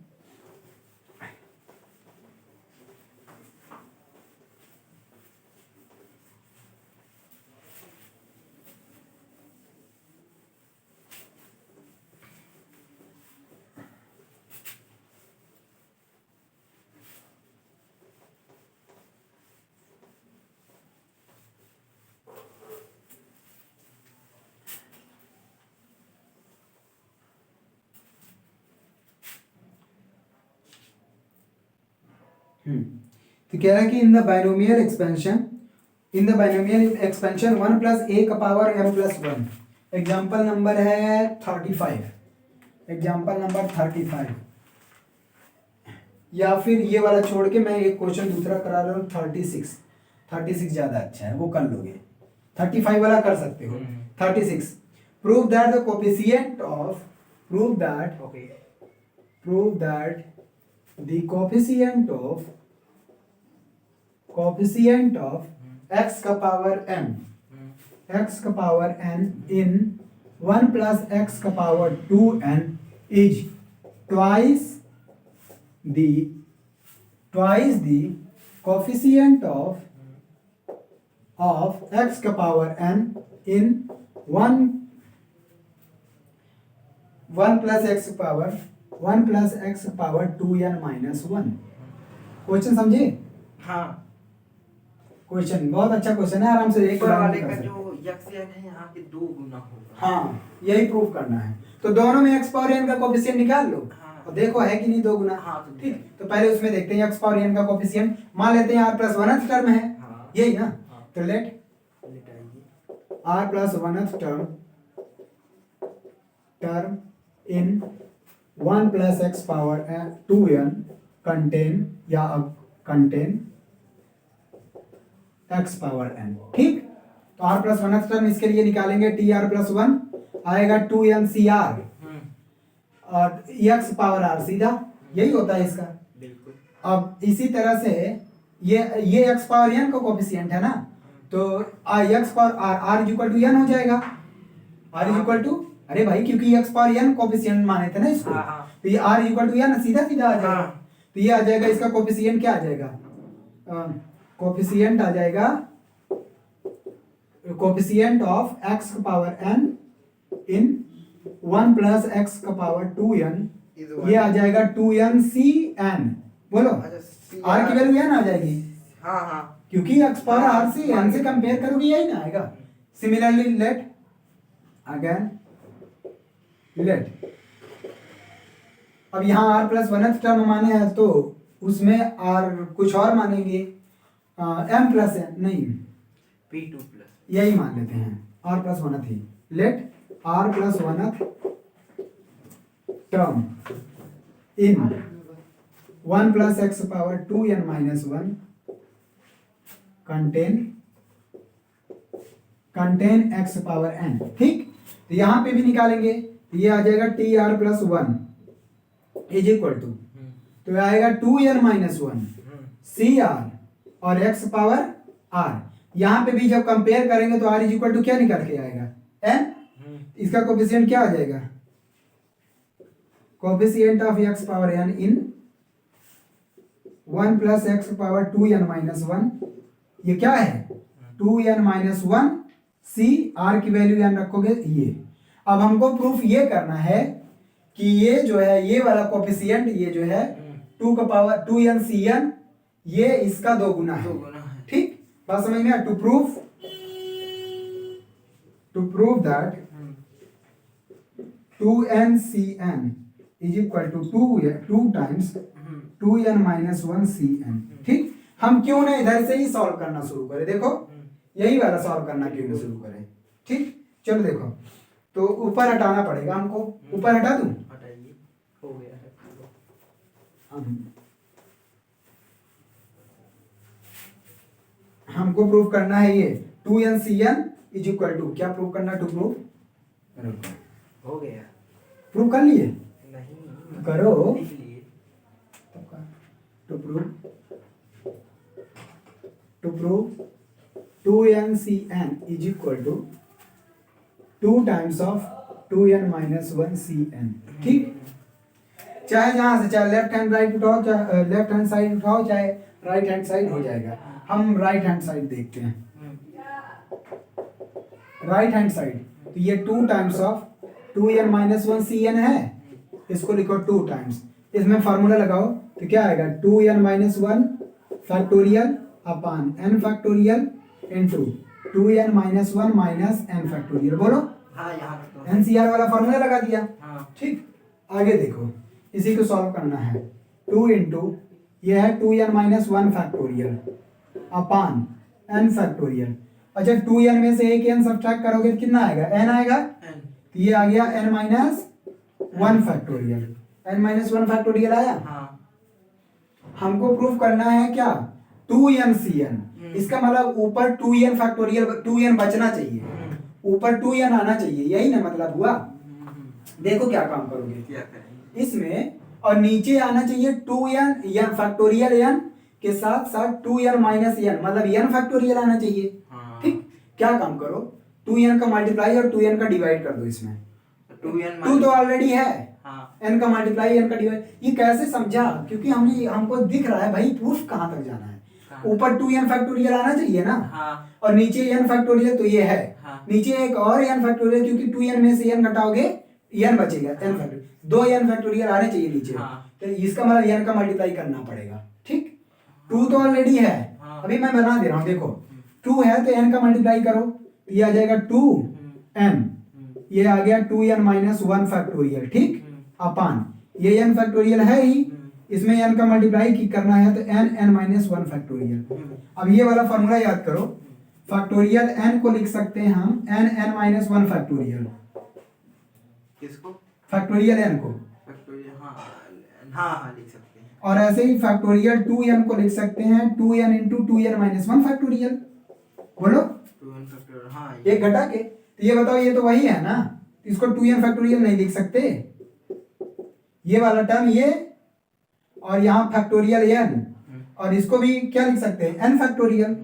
तो कह रहा है कि इन the binomial expansion 1 plus a का power m plus 1। Example number है 35, एग्जाम्पल नंबर 35, या फिर ये वाला छोड़ के मैं एक क्वेश्चन दूसरा करा रहा हूँ 36 ज़्यादा अच्छा है, वो कर लोगे। 35 वाला कर सकते हो। 36 prove that the coefficient of prove that the coefficient of x का power n in 1 plus x का power 2n is twice the coefficient of x का power n in 1 plus x power 2n minus 1। Question समझे? हाँ, question बहुत अच्छा question है, आराम से एक ऊपर बार वाले कर का सकते जो हो। यक्ष है यहाँ के 2 गुना होगा। हाँ, यही प्रूव करना है। तो दोनों में x पावर n का कोफिशिएंट निकाल लो। हाँ। और देखो है कि नहीं 2 गुना। हाँ, तो ठीक, तो पहले उसमें देखते हैं x पावर n का कोफिशिएंट, मान लेते हैं r प्लस 1th टर्म है। हाँ। यही ना। हाँ। तो let r plus 1th term in 1 plus x power 2n contain x power n। ठीक, तो r प्लस वन टर्म इसके लिए निकालेंगे टी आर प्लस वन आएगा 2nCr और x पावर r सीधा यही होता है इसका। बिल्कुल। अब इसी तरह से ये x पावर n का कोफिशिएंट है ना, तो x power r is equal to n हो जाएगा। r इज इक्वल टू, अरे भाई क्योंकि x पावर n कोफिशिएंट माने थे ना इसको, तो ये r is equal to n सीधा सीधा आ जाएगा। तो ये आ जाएगा, इसका कोफिशिएंट क्या आ जाएगा, कोफिशिएंट आ जाएगा कोफिशिएंट ऑफ x का पावर n इन 1 प्लस x का पावर 2n, ये आ जाएगा 2nCn। बोलो r की वैल्यू n आ जाएगी। हाँ हाँ, क्योंकि x पावर r से n से कंपेयर करोगे यही ना आएगा। सिमिलरली लेट अगेन लेट, अब यहाँ r प्लस वन टर्म माने हैं तो उसमें r कुछ और मानेंगे, m प्लस n नहीं, P2 प्लस यही मान लेते हैं r प्लस वन ही। Let r plus one term in 1 plus x power 2n minus 1 contain x power n। ठीक, तो यहाँ पे भी निकालेंगे, ये आ जाएगा t are plus one is equal to, तो आएगा 2n minus one c r और x पावर r। यहाँ पे भी जब कंपेयर करेंगे तो r इज इक्वल टू क्या निकल के आएगा, n। इसका कोफिशिएंट क्या आ जाएगा, coefficient of x power n in 1 plus x power 2n minus 1, ये क्या है 2n माइनस 1 c, r की वैल्यू n रखोगे ये। अब हमको प्रूफ ये करना है कि ये जो है ये वाला कोफिशिएंट, ये जो है 2 का पावर 2nCn, ये इसका दो गुना है। ठीक, बात समझ में आया। To prove that 2nCn is equal to 2 times 2n minus 1Cn। ठीक, हम क्यों ना इधर से ही सॉल्व करना शुरू करें, देखो यही वाला सॉल्व करना क्यों ना शुरू करें। ठीक, चलो देखो, तो ऊपर हटाना पड़ेगा हमको, ऊपर हटा दूं, हटाइए, हो गया है। हमको प्रूव करना है ये 2nCn इज इक्वल टू, क्या प्रूव करना, टू प्रूव, हो गया, प्रूव कर लिए, नहीं करो, लिख लिए। To prove 2nCn is equal to 2 times of 2n minus 1Cn। ठीक, चाहे जहां से, चाहे लेफ्ट हैंड राइट उठाओ, चाहे लेफ्ट हैंड साइड उठाओ, चाहे राइट हैंड साइड हो जाएगा। हम राइट हैंड साइड देखते हैं, राइट हैंड साइड, तो ये 2 times of 2n minus 1Cn है, इसको लिखो 2 टाइम्स, इसमें फार्मूला लगाओ तो क्या आएगा 2n माइनस 1 फैक्टोरियल अपान n factorial into 2n minus 1 minus n factorial. बोलो, हाँ, यहाँ तो NCR वाला फार्मूला लगा दिया। हाँ। ठीक, आगे देखो, इसी को सॉल्व करना है, 2 इंटू ये है 2n माइनस 1 फैक्टोरियल अपान n फैक्टोरियल। अच्छा, 2n में से एक n सब्ट्रैक्ट करोगे तो कितना आएगा, n आएगा, तो ये आ गया n minus 1 factorial, n minus 1 factorial आया। हाँ। हमको प्रूफ करना है क्या, 2nCn, इसका मतलब ऊपर 2n फैक्टोरियल 2n बचना चाहिए, ऊपर 2n आना चाहिए, यही ना मतलब हुआ। देखो क्या काम करोगे, क्या करेंगे इसमें और नीचे आना चाहिए 2n फैक्टोरियल n के साथ साथ 2n माइनस n, मतलब n फैक्टोरियल आना चाहिए। हाँ। ठीक, क्या काम करो, 2n का मल्टीप्लाई और 2n का डिवाइड कर दो, इसमें 2 तो ऑलरेडी है, हाँ। n का मल्टीप्लाई n का डिवाइड। ये कैसे समझा, क्योंकि हमको दिख रहा है भाई प्रूफ कहाँ तक जाना है, ऊपर 2n फैक्टोरियल आना चाहिए ना, हाँ। और नीचे n फैक्टोरियल, तो ये है, हाँ। नीचे एक और n फैक्टोरियल, क्योंकि 2n में से n घटाओगे n बचेगा, n फैक्टोरियल, 2 n फैक्टोरियल आने चाहिए नीचे। हाँ। तो इसका मतलब n का मल्टीप्लाई करना पड़ेगा। ठीक, 2 तो ऑलरेडी है, हाँ। अभी मैं बना दे रहा हूँ, देखो 2 है तो n का मल्टीप्लाई करो, तो ये आ जाएगा 2n, ये आ गया 2n माइनस 1 फैक्टोरियल। ठीक, अपान ये n फैक्टोरियल है ही, इसमें n का मल्टीप्लाई की करना है तो n माइनस 1 फैक्टोरियल। अब ये वाला फॉर्मूला याद करो, फैक्टोरियल n को लिख सकते हैं हम n माइनस 1 फैक्टोरियल, किसको, फैक्टोरियल n को, फैक्टोरियल, हाँ हाँ हाँ लिख सकते हैं। और ऐसे ही फैक्टोरियल 2n को लिख सकते हैं 2n into 2n minus 1 factorial. बोलो, 2n फैक्टोरियल, हाँ एक घटा के, तो ये बताओ ये तो वही है ना, तो इसको 2n फैक्टोरियल नहीं लिख सकते, ये वाला टर्म ये, और यहाँ फैक्टोरियल n, और इसको भी क्या लिख सकते हैं, n फैक्टोरियल।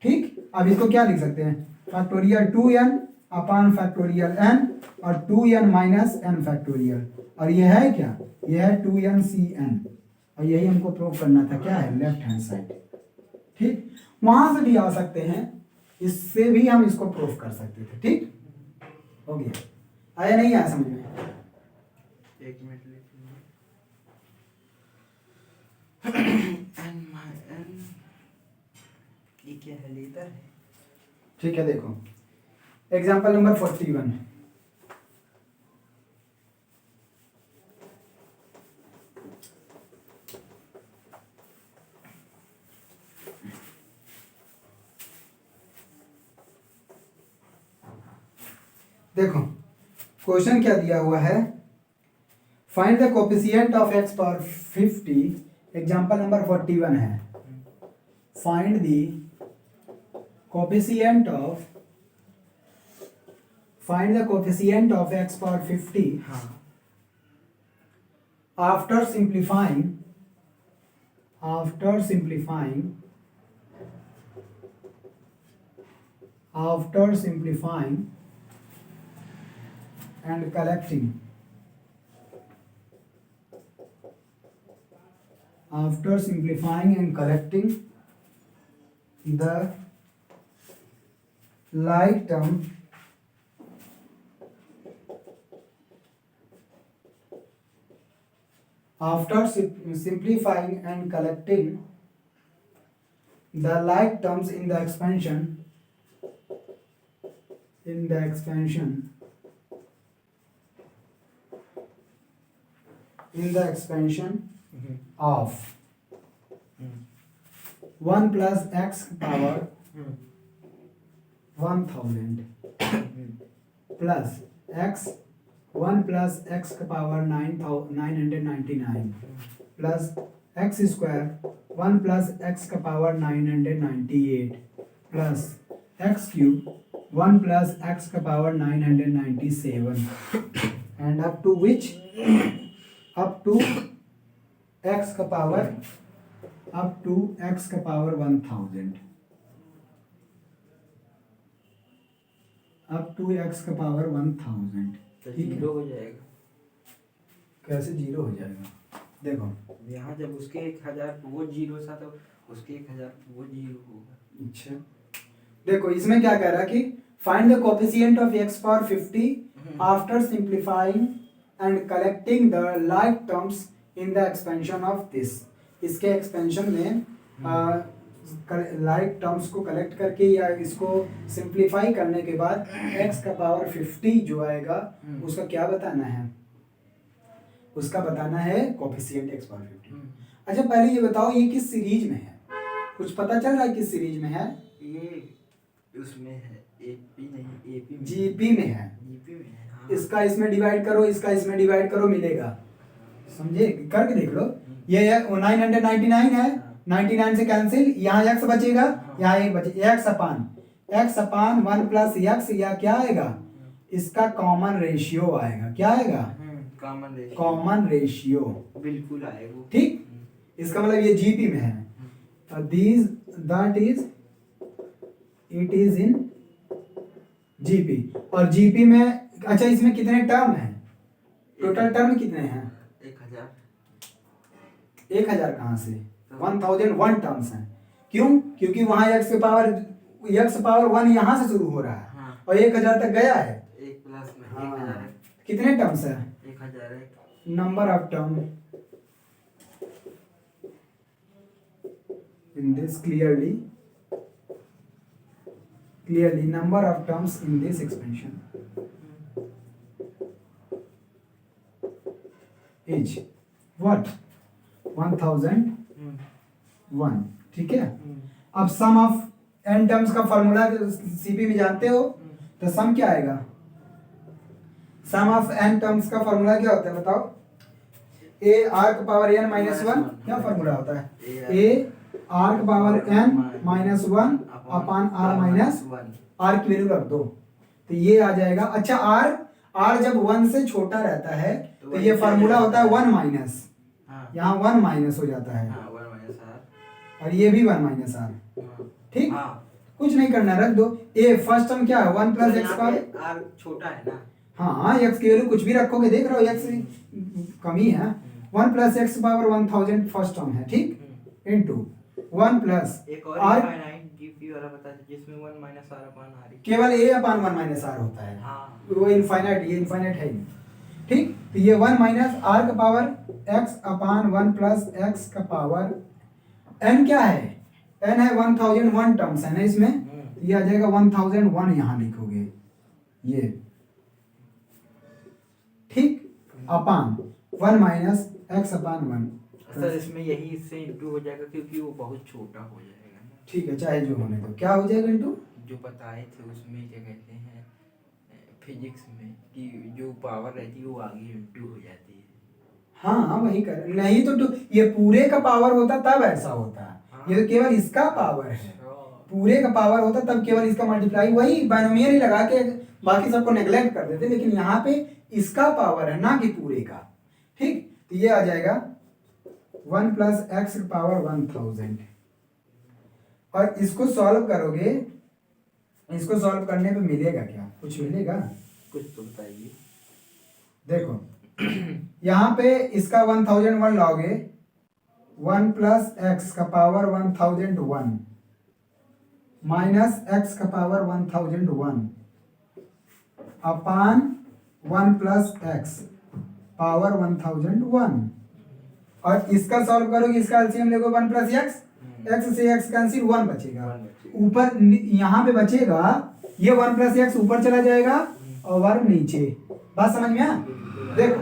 ठीक, अब इसको क्या लिख सकते हैं, factorial 2n upon factorial n, और 2n माइनस n फैक्टोरियल, और ये है क्या, ये है 2n cn, और यही हमको प्रूव करना था, क्या है, लेफ्ट हैंड साइड। ठीक, वहां से भी आ सकते हैं, इससे भी हम इसको प्रूव कर सकते थे। ठीक हो गया, आया नहीं आया समझ में? एक मिनट n ये क्या है, लेता है। ठीक है, देखो एग्जाम्पल नंबर 41। देखो क्वेश्चन क्या दिया हुआ है, find the coefficient of x power 50, example number 41 है, find the coefficient of x power 50 हाँ after simplifying and collecting the like term after simplifying and collecting the like terms in the expansion of 1 plus x power 1000 plus x 1 plus x power 999 plus x square 1 plus x power 998 plus x cube 1 plus x power 997 and up to x power 1000, up to x power 1000। तो ठीक है, zero हो जाएगा। कैसे zero हो जाएगा, देखो यहाँ जब उसके 1000 वो जीरो था तो उसके 1000 वो जीरो होगा। अच्छा, देखो इसमें क्या कह रहा है कि find the coefficient of x power 50 after simplifying and collecting the like terms in the expansion of this. इसके एक्सपेंशन में लाइक टर्म्स को कलेक्ट करके या इसको सिंप्लीफाई करने के बाद x का पावर 50 जो आएगा उसका क्या बताना है, उसका बताना है कोफिशिएंट x पावर 50। अच्छा पहले ये बताओ ये किस सीरीज में है, कुछ पता चल रहा है किस सीरीज में है? ये उसमें है एपी नहीं एपी जीपी में है, जीपी में है। हाँ। इसका इसमें डिवाइड करो, इसका इसमें डिवाइड करो, मिलेगा, समझे, करके देख लो। ये 999 है, 99 से कैंसिल, यहाँ x बचेगा, यहाँ एक बचे, x अपान 1 प्लस x, या क्या आएगा, इसका कॉमन रेशियो आएगा, क्या आएगा, कॉमन रेशियो बिल्कुल आएगा। ठीक, इसका मतलब ये जीपी में है, that is it is in GP, और जीपी में अच्छा इसमें कितने टर्म हैं, टोटल टर्म कितने हैं, 1000 कहाँ से, 1001 टर्म्स हैं। क्यों, क्योंकि वहां x पावर 1 यहाँ से शुरू हो रहा है। हाँ। और 1000 तक गया है, 1 प्लस में हाँ। 1000 है, कितने टर्म्स है, 1000 है, number of term in this clearly number of terms in this expansion is what 1001। ठीक है, अब सम ऑफ n टर्म्स का फॉर्मूला सीपी में जानते हो, तो सम क्या आएगा, सम ऑफ n टर्म्स का फॉर्मूला क्या होता है बताओ, a r का पावर n माइनस 1, क्या फॉर्मूला होता है, a आर का power n minus 1 upon r minus r की वैल्यू रख दो, तो ये आ जाएगा। अच्छा आर जब 1 से छोटा रहता है तो ये फार्मूला होता है 1 माइनस, यहाँ 1 माइनस हो जाता है, 1 माइनस आर और ये भी 1 माइनस आर। ठीक, हाँ कुछ नहीं करना, रख दो। ए फर्स्ट टर्म क्या है 1 प्लस एक्स का, आर छोटा है ना, हाँ एक्स की वैल्यू कुछ भी रखोगे, देख रहे हो एक्स कमी है। 1 plus x power 1000 first term है, ठीक, इनटू 1 प्लस एक और आर, इनफाइनाइट जीपी वाला बता दे जिसमें 1 माइनस आर अपान आर केवल ए अपान 1 माइनस आर होता है। हाँ वो इनफाइनाइट, ये इनफाइनाइट है ही। ठीक, तो ये 1 माइनस आर का पावर एक्स अपान 1 प्लस एक्स का पावर एन क्या है, एन है 1001 टर्म्स है ना इसमें, ये आ जाएगा 1001 यहाँ लिखोगे ये, ठीक, अपान 1 माइनस एक्स अपान 1। सर इसमें यही इससे इंटू हो जाएगा क्योंकि वो बहुत छोटा हो जाएगा ना। ठीक है, चाहे जो होने दो, क्या हो जाएगा इंटू, जो बताए थे उसमें क्या कहते हैं फिजिक्स में कि जो पावर रहती है वो आगे इंटू हो जाती है। हाँ वही कर, नहीं तो ये पूरे का पावर होता तब ऐसा होता, ये तो केवल इसका पावर है, पूरे का पावर होता तब केवल इसका मल्टीप्लाई, वही बाइनोमियल ही लगा के बाकी सबको नेग्लेक्ट कर देते, लेकिन यहाँ पे इसका पावर है ना कि पूरे का। ठीक, तो ये आ जाएगा 1 प्लस एक्स पावर 1000, और इसको सॉल्व करोगे, इसको सॉल्व करने पे मिलेगा क्या, कुछ मिलेगा, कुछ तो बताइए। देखो यहाँ पे इसका 1001 लोगे, 1 प्लस एक्स का पावर 1001 माइनस एक्स का पावर 1001 अपान 1 प्लस एक्स पावर 1001, और इसका सॉल्व करोगे, इसका एलसीएम लेगो 1 प्लस एक्स, एक्स से एक्स कैंसिल 1 बचेगा, ऊपर यहाँ पे बचेगा ये 1 प्लस एक्स ऊपर चला जाएगा और 1 नीचे, बात समझ में आ? देखो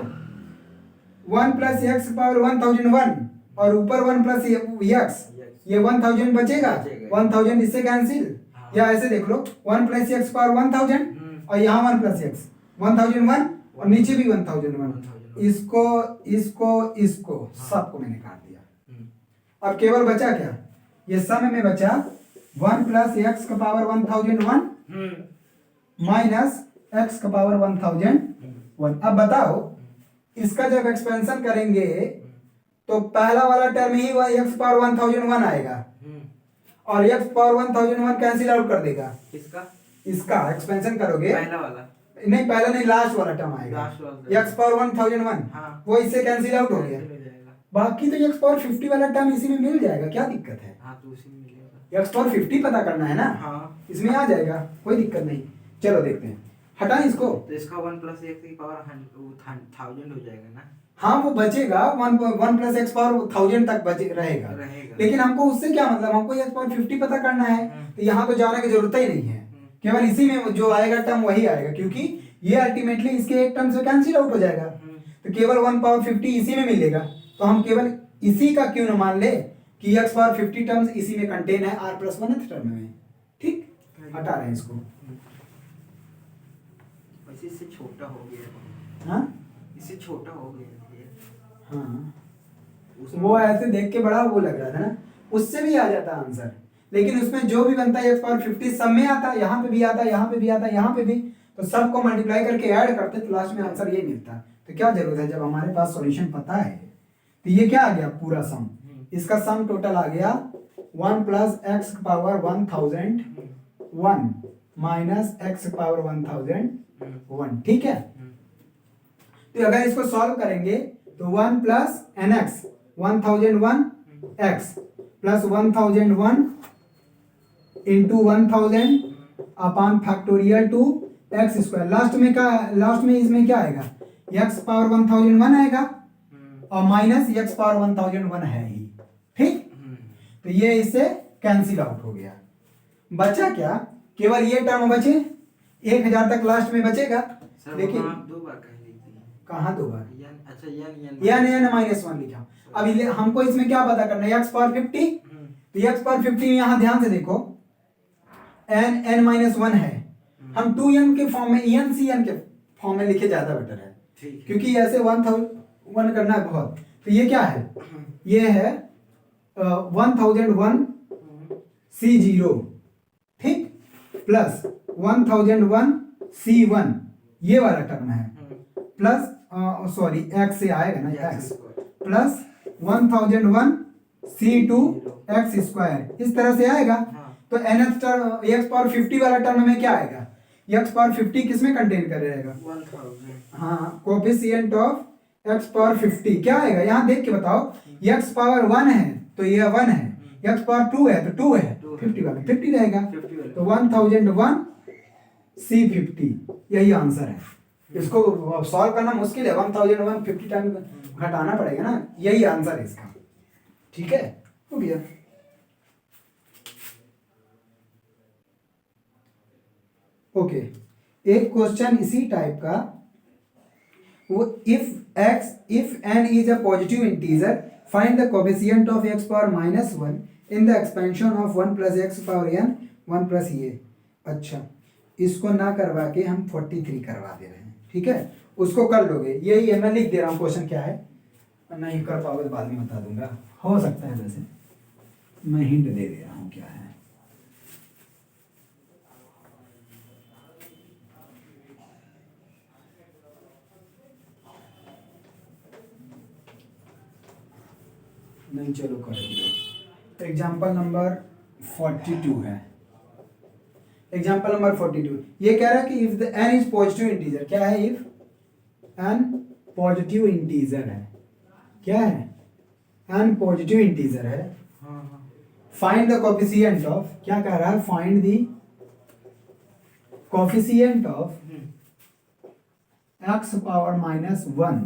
1 प्लस एक्स पावर 1001 और ऊपर 1 प्लस एक्स, ये 1000 बचेगा, 1000 इससे कैंसिल, या ऐसे देख लो 1 प्लस एक्स पावर 1000 और यहाँ 1 प्लस एक्स 1001 और नीचे भी 1001, इसको इसको इसको सबको मैंने काट दिया। अब केवल बचा क्या, ये सम में बचा 1 प्लस एक्स का पावर 1001 माइनस एक्स का पावर 1001। अब बताओ इसका जब एक्सपेंशन करेंगे तो पहला वाला टर्म ही एक्स पावर 1001 आएगा, और एक्स पावर 1001 कैंसिल आउट कर देगा, इसका एक्सपेंशन करोगे, पहला वाला नहीं पहला नहीं, लास्ट वाला टर्म आएगा, एक्स पावर 1001 वो इससे कैंसिल आउट हो गया, बाकी तो एक्स पावर 50 वाला टर्म इसी में मिल जाएगा, क्या दिक्कत है, तो उसी में मिलेगा, एक्स पावर 50 पता करना है ना, इसमें आ जाएगा, कोई दिक्कत नहीं। चलो देखते हैं, हटाएं इसको, तो इसका 1 प्लस एक्स की पावर 1000 हो जाएगा ना, हाँ वो बचेगा 1 प्लस एक्स पावर 1000 तक रहेगा, लेकिन हमको उससे क्या मतलब, हमको एक्स पावर 50 पता करना है, तो यहाँ तो जाने की जरूरत ही नहीं है, केवल इसी में जो आएगा टर्म वही आएगा, क्योंकि ये अल्टीमेटली इसके एक टर्म से कैंसिल आउट हो जाएगा, तो केवल 1 पावर 50 इसी में मिलेगा, तो हम केवल इसी का क्यों न मान ले कि x पावर 50 टर्म्स इसी में कंटेन है r प्लस 1th टर्म में। ठीक, हटा रहे हैं इसको, इससे छोटा हो गया, हाँ इससे छोटा हो गया, हाँ वो ऐसे देख के बड़ा वो लग रहा था ना, उससे भी आ जाता आंसर, लेकिन उसमें जो भी बनता है x पावर 50 सब में आता, यहाँ पे भी आता, यहाँ पे भी आता, यहाँ पे भी, तो सबको मल्टीप्लाई करके ऐड करते तो लास्ट में आंसर ये मिलता। तो क्या जरूरत है, जब हमारे पास सॉल्यूशन पता है, तो ये क्या आ गया पूरा सम, इसका सम टोटल आ गया 1 plus x power 1001 minus x power 1001। ठीक है, तो अगर इसको सॉल्व करेंगे तो 1 plus n x 1001 x plus 1001 into 1000 upon factorial two x square, last में इसमें क्या आएगा, एक्स पावर 1001 आएगा और माइनस एक्स पावर 1001 है ही। ठीक, तो ये इससे कैंसिल आउट हो गया, बचा क्या, केवल ये टर्म बचे, 1000 तक लास्ट में बचेगा, लेकिन दो बार कह लीजिए, कहाँ दो बार, अच्छा n माइनस 1 लिखा। अब हमको इसमें क्या पता करना है, एक्स पावर 50, तो एक्स पावर 50 यहाँ ध्यान से देखो n माइनस 1 है, हम 2n के फॉर्म में EN के फॉर्म में लिखे ज्यादा बेटर है, क्योंकि ऐसे 1001 करना है बहुत। तो ये क्या है, ये है 1001 C0, ठीक, प्लस 1001 C1, ये वाला टर्म है, प्लस सॉरी एक्स से आएगा ना, x plus 1001 C2 x square, इस तरह से आएगा। तो nth टर्म एक्स पावर 50 वाला टर्म में क्या आएगा, एक्स पावर 50 किस में कंटेन कर रहेगा, 1000। हाँ, कोफिशिएंट ऑफ एक्स पावर 50 क्या आएगा, यहाँ देख के बताओ, एक्स पावर 1 है तो ये 1 है, एक्स पावर 2 है तो 2 है, 50 वाला 50 रहेगा, तो 1001 C50, यही आंसर है। इसको सॉल्व करना मुश्किल है, 1001 50 टाइम घटाना पड़ेगा ना, यही आंसर है इसका, ठीक है, हो गया। ओके, एक क्वेश्चन इसी टाइप का, वो if n is a positive integer find the coefficient of x power -1 in the expansion of 1 plus x power n 1 plus ये। अच्छा, इसको ना करवा के हम 43 करवा दे रहे हैं, ठीक है, उसको कर लोगे, यही है, मैं लिख दे रहा हूँ क्वेश्चन क्या है, नहीं कर पाओगे तो बाद में बता दूंगा, हो सकता है, वैसे मैं हिंट दे रहा हूँ क्या है। नहीं, चलो कर दो। एग्जाम्पल नंबर 42 है, एग्जाम्पल नंबर 42, ये कह रहा है कि if the n is positive integer, क्या है, इफ n पॉजिटिव इंटीजर है, क्या है, n पॉजिटिव इंटीजर है, फाइंड द कोफिशिएंट ऑफ, क्या कह रहा है, find the coefficient of x power -1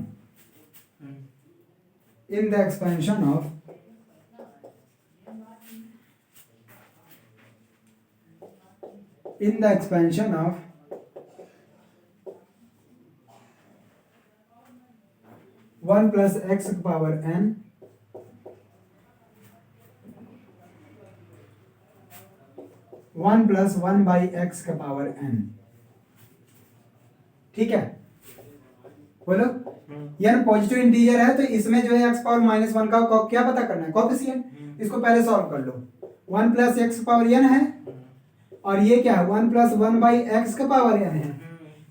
in the expansion of one plus x power n one plus 1 by x का पावर n, ठीक है, बोलो, यार पॉजिटिव इंटीजर है तो इसमें जो है x पावर -1 का क्या पता करना है, कोफिशिएंट, इसको पहले सॉल्व कर लो, 1 प्लस एक्स पावर n है, और ये क्या है, 1 प्लस 1 बाई एक्स का पावर n है,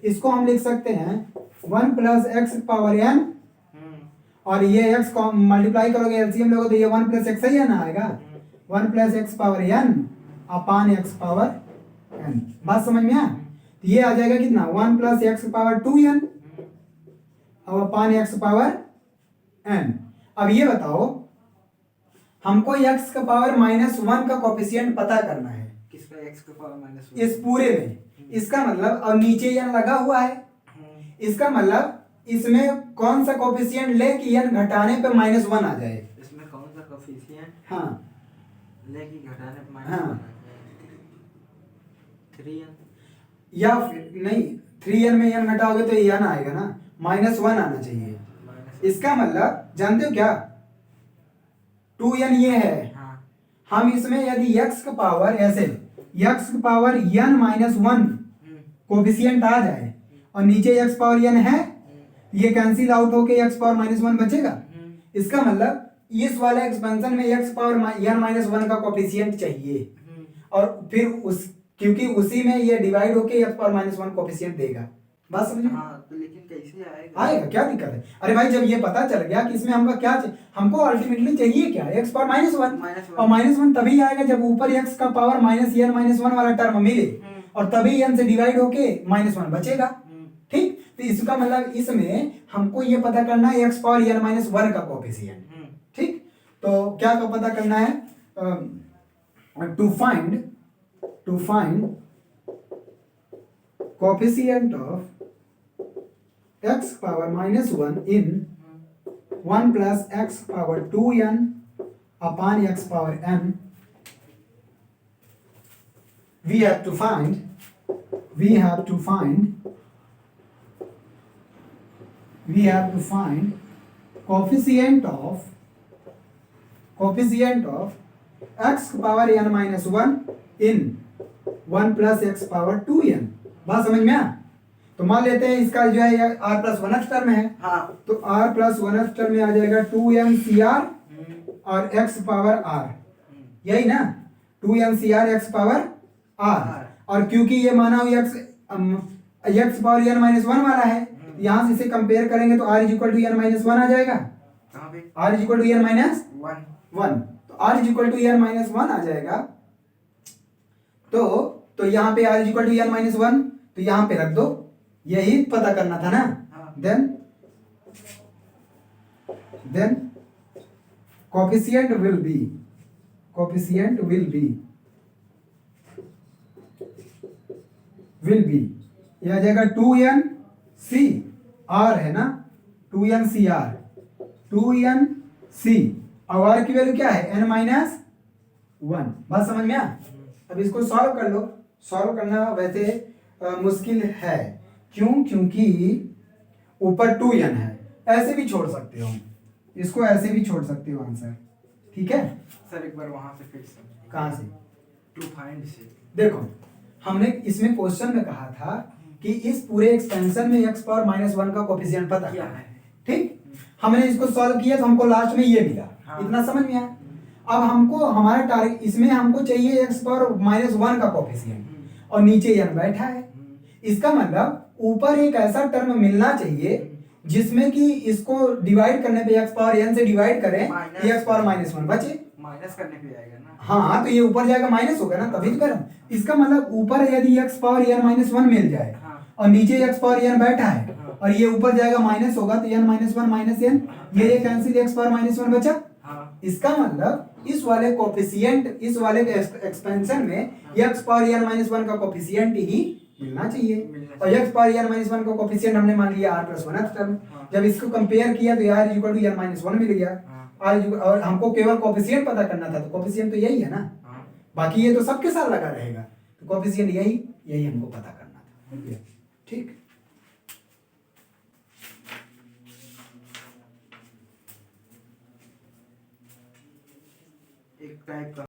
इसको हम लिख सकते हैं 1 प्लस एक्स पावर n, और ये x को मल्टीप्लाई करोगे, एलसीएम लोगे तो ये 1 प्लस एक्स ही ना आएगा, 1 प्लस एक्स पावर n अपान एक्स पावर n, बात समझ में आया, तो ये आ जाएगा कितना, 1 प्लस एक्स पावर 2n अब अपान एक्स पावर n। अब ये बताओ, हमको x का पावर -1 का कोफिशिएंट पता करना है, किसका, x का पावर -1, इस पूरे में, इसका मतलब, और नीचे n लगा हुआ है, इसका मतलब इसमें कौन सा कोफिशिएंट ले कि n घटाने पे -1 आ जाए, इसमें कौन सा कोफिशिएंट, हाँ, ले कि घटाने पे -1 हाँ, 3n, या फिर नहीं, 3n में n घटाओगे तो ये n आएगा ना, -1 आना चाहिए, इसका मतलब जानते हो क्या, 2n ये है, हाँ, हम इसमें यदि x का पावर ऐसे, x का पावर n -1 कोफिशिएंट आ जाए और नीचे x पावर n है, ये कैंसिल आउट होके x पावर -1 बचेगा, इसका मतलब इस वाले एक्सपेंशन में x पावर n -1 का कोफिशिएंट चाहिए, और फिर उस, क्योंकि उसी में ये डिवाइड होके x पावर -1 कोफिशिएंट देगा, बात समझ में, हाँ, तो लेकिन कैसे आएगा, आएगा, क्या दिक्कत है, अरे भाई जब ये पता चल गया कि इसमें हमको क्या चाहिए, हमको अल्टीमेटली चाहिए क्या, x पावर -1, और -1 तभी आएगा जब ऊपर x का पावर -n -1 वाला टर्म मिले, और तभी n से डिवाइड होके -1 बचेगा, ठीक, तो इसका मतलब इसमें हमको ये पता करना है x पावर n -1 का कोफिशिएंट, ठीक, तो क्या का पता करना है, to find coefficient of x power -1 in 1 plus x power 2n upon x power n, we have to find coefficient of x power n -1 in 1 plus x power 2n, बात समझ में आया, तो मान लेते हैं इसका जो है r+1th टर्म है, हाँ, तो r+1th टर्म में आ जाएगा 2n CR और एक्स पावर आर, यही ना, 2n एक्स पावर आर। और क्योंकि ये माना हुआ x power n minus one वाला है, यहाँ से इसे कंपेयर करेंगे तो r is equal to n minus one आ जाएगा। r is equal to n minus one, तो r is equal to n minus one आ जाएगा। तो यहाँ पे r is equal to n minus one, तो यहाँ पे रख दो, यही पता करना था ना। देन कोफिशिएंट विल बी ये आ जाएगा 2n c r है ना, 2n c r, 2n c, और r की वैल्यू क्या है n माइनस वन। बात समझ में आ? अब इसको सॉल्व कर लो। सॉल्व करना वैसे मुश्किल है, क्यों? क्योंकि ऊपर 2n है, ऐसे भी छोड़ सकते हो, इसको ऐसे भी छोड़ सकते हो आंसर, ठीक है सर एक बार वहां से फिर समझिए। कहाँ से? टू फाइंड से। देखो हमने इसमें क्वेश्चन में कहा था कि इस पूरे एक्सपेंशन में x पावर माइनस वन का कोफिशिएंट पता क्या करना है? ठीक, हमने इसको सॉल्व किया तो हमको लास्ट में ये मिला। हाँ। इतना समझ में आया? अब हमको हमारा टारगेट इसमें हमको चाहिए x पावर माइनस वन का कोफिशिएंट और नीचे n बैठा है। इसका मतलब ऊपर एक ऐसा टर्म मिलना चाहिए जिसमें कि इसको डिवाइड करने पे x पावर n से डिवाइड करें, x पावर माइनस वन बचे, माइनस करने पे आएगा ना। हाँ तो ये ऊपर जाएगा माइनस होगा ना, तभी तो करें। इसका मतलब ऊपर यदि x power n minus one मिल जाए और नीचे x पावर n बैठा है और ये ऊपर जाएगा माइनस होगा तो n minus one minus n, ये cancel, x power minus one बचा। इसका मतलब इस वाले कोफिशिएंट, इस वाले एक्सपेंशन में x power n minus one का कोफिशिएंट ही मिलना चाहिए, और x power n minus one का कोफिशिएंट हमने मान लिया r प्लस वन टर्म। जब इसको कंपेयर किया तो r is equal to n minus one मिल गया, और हमको केवल कोफिशिएंट पता करना था, तो कोफिशिएंट तो यही है ना, बाकी ये तो सबके साथ लगा रहेगा, तो कोफिशिएंट यही हमको पता करना था, ठीक। एक टाइप का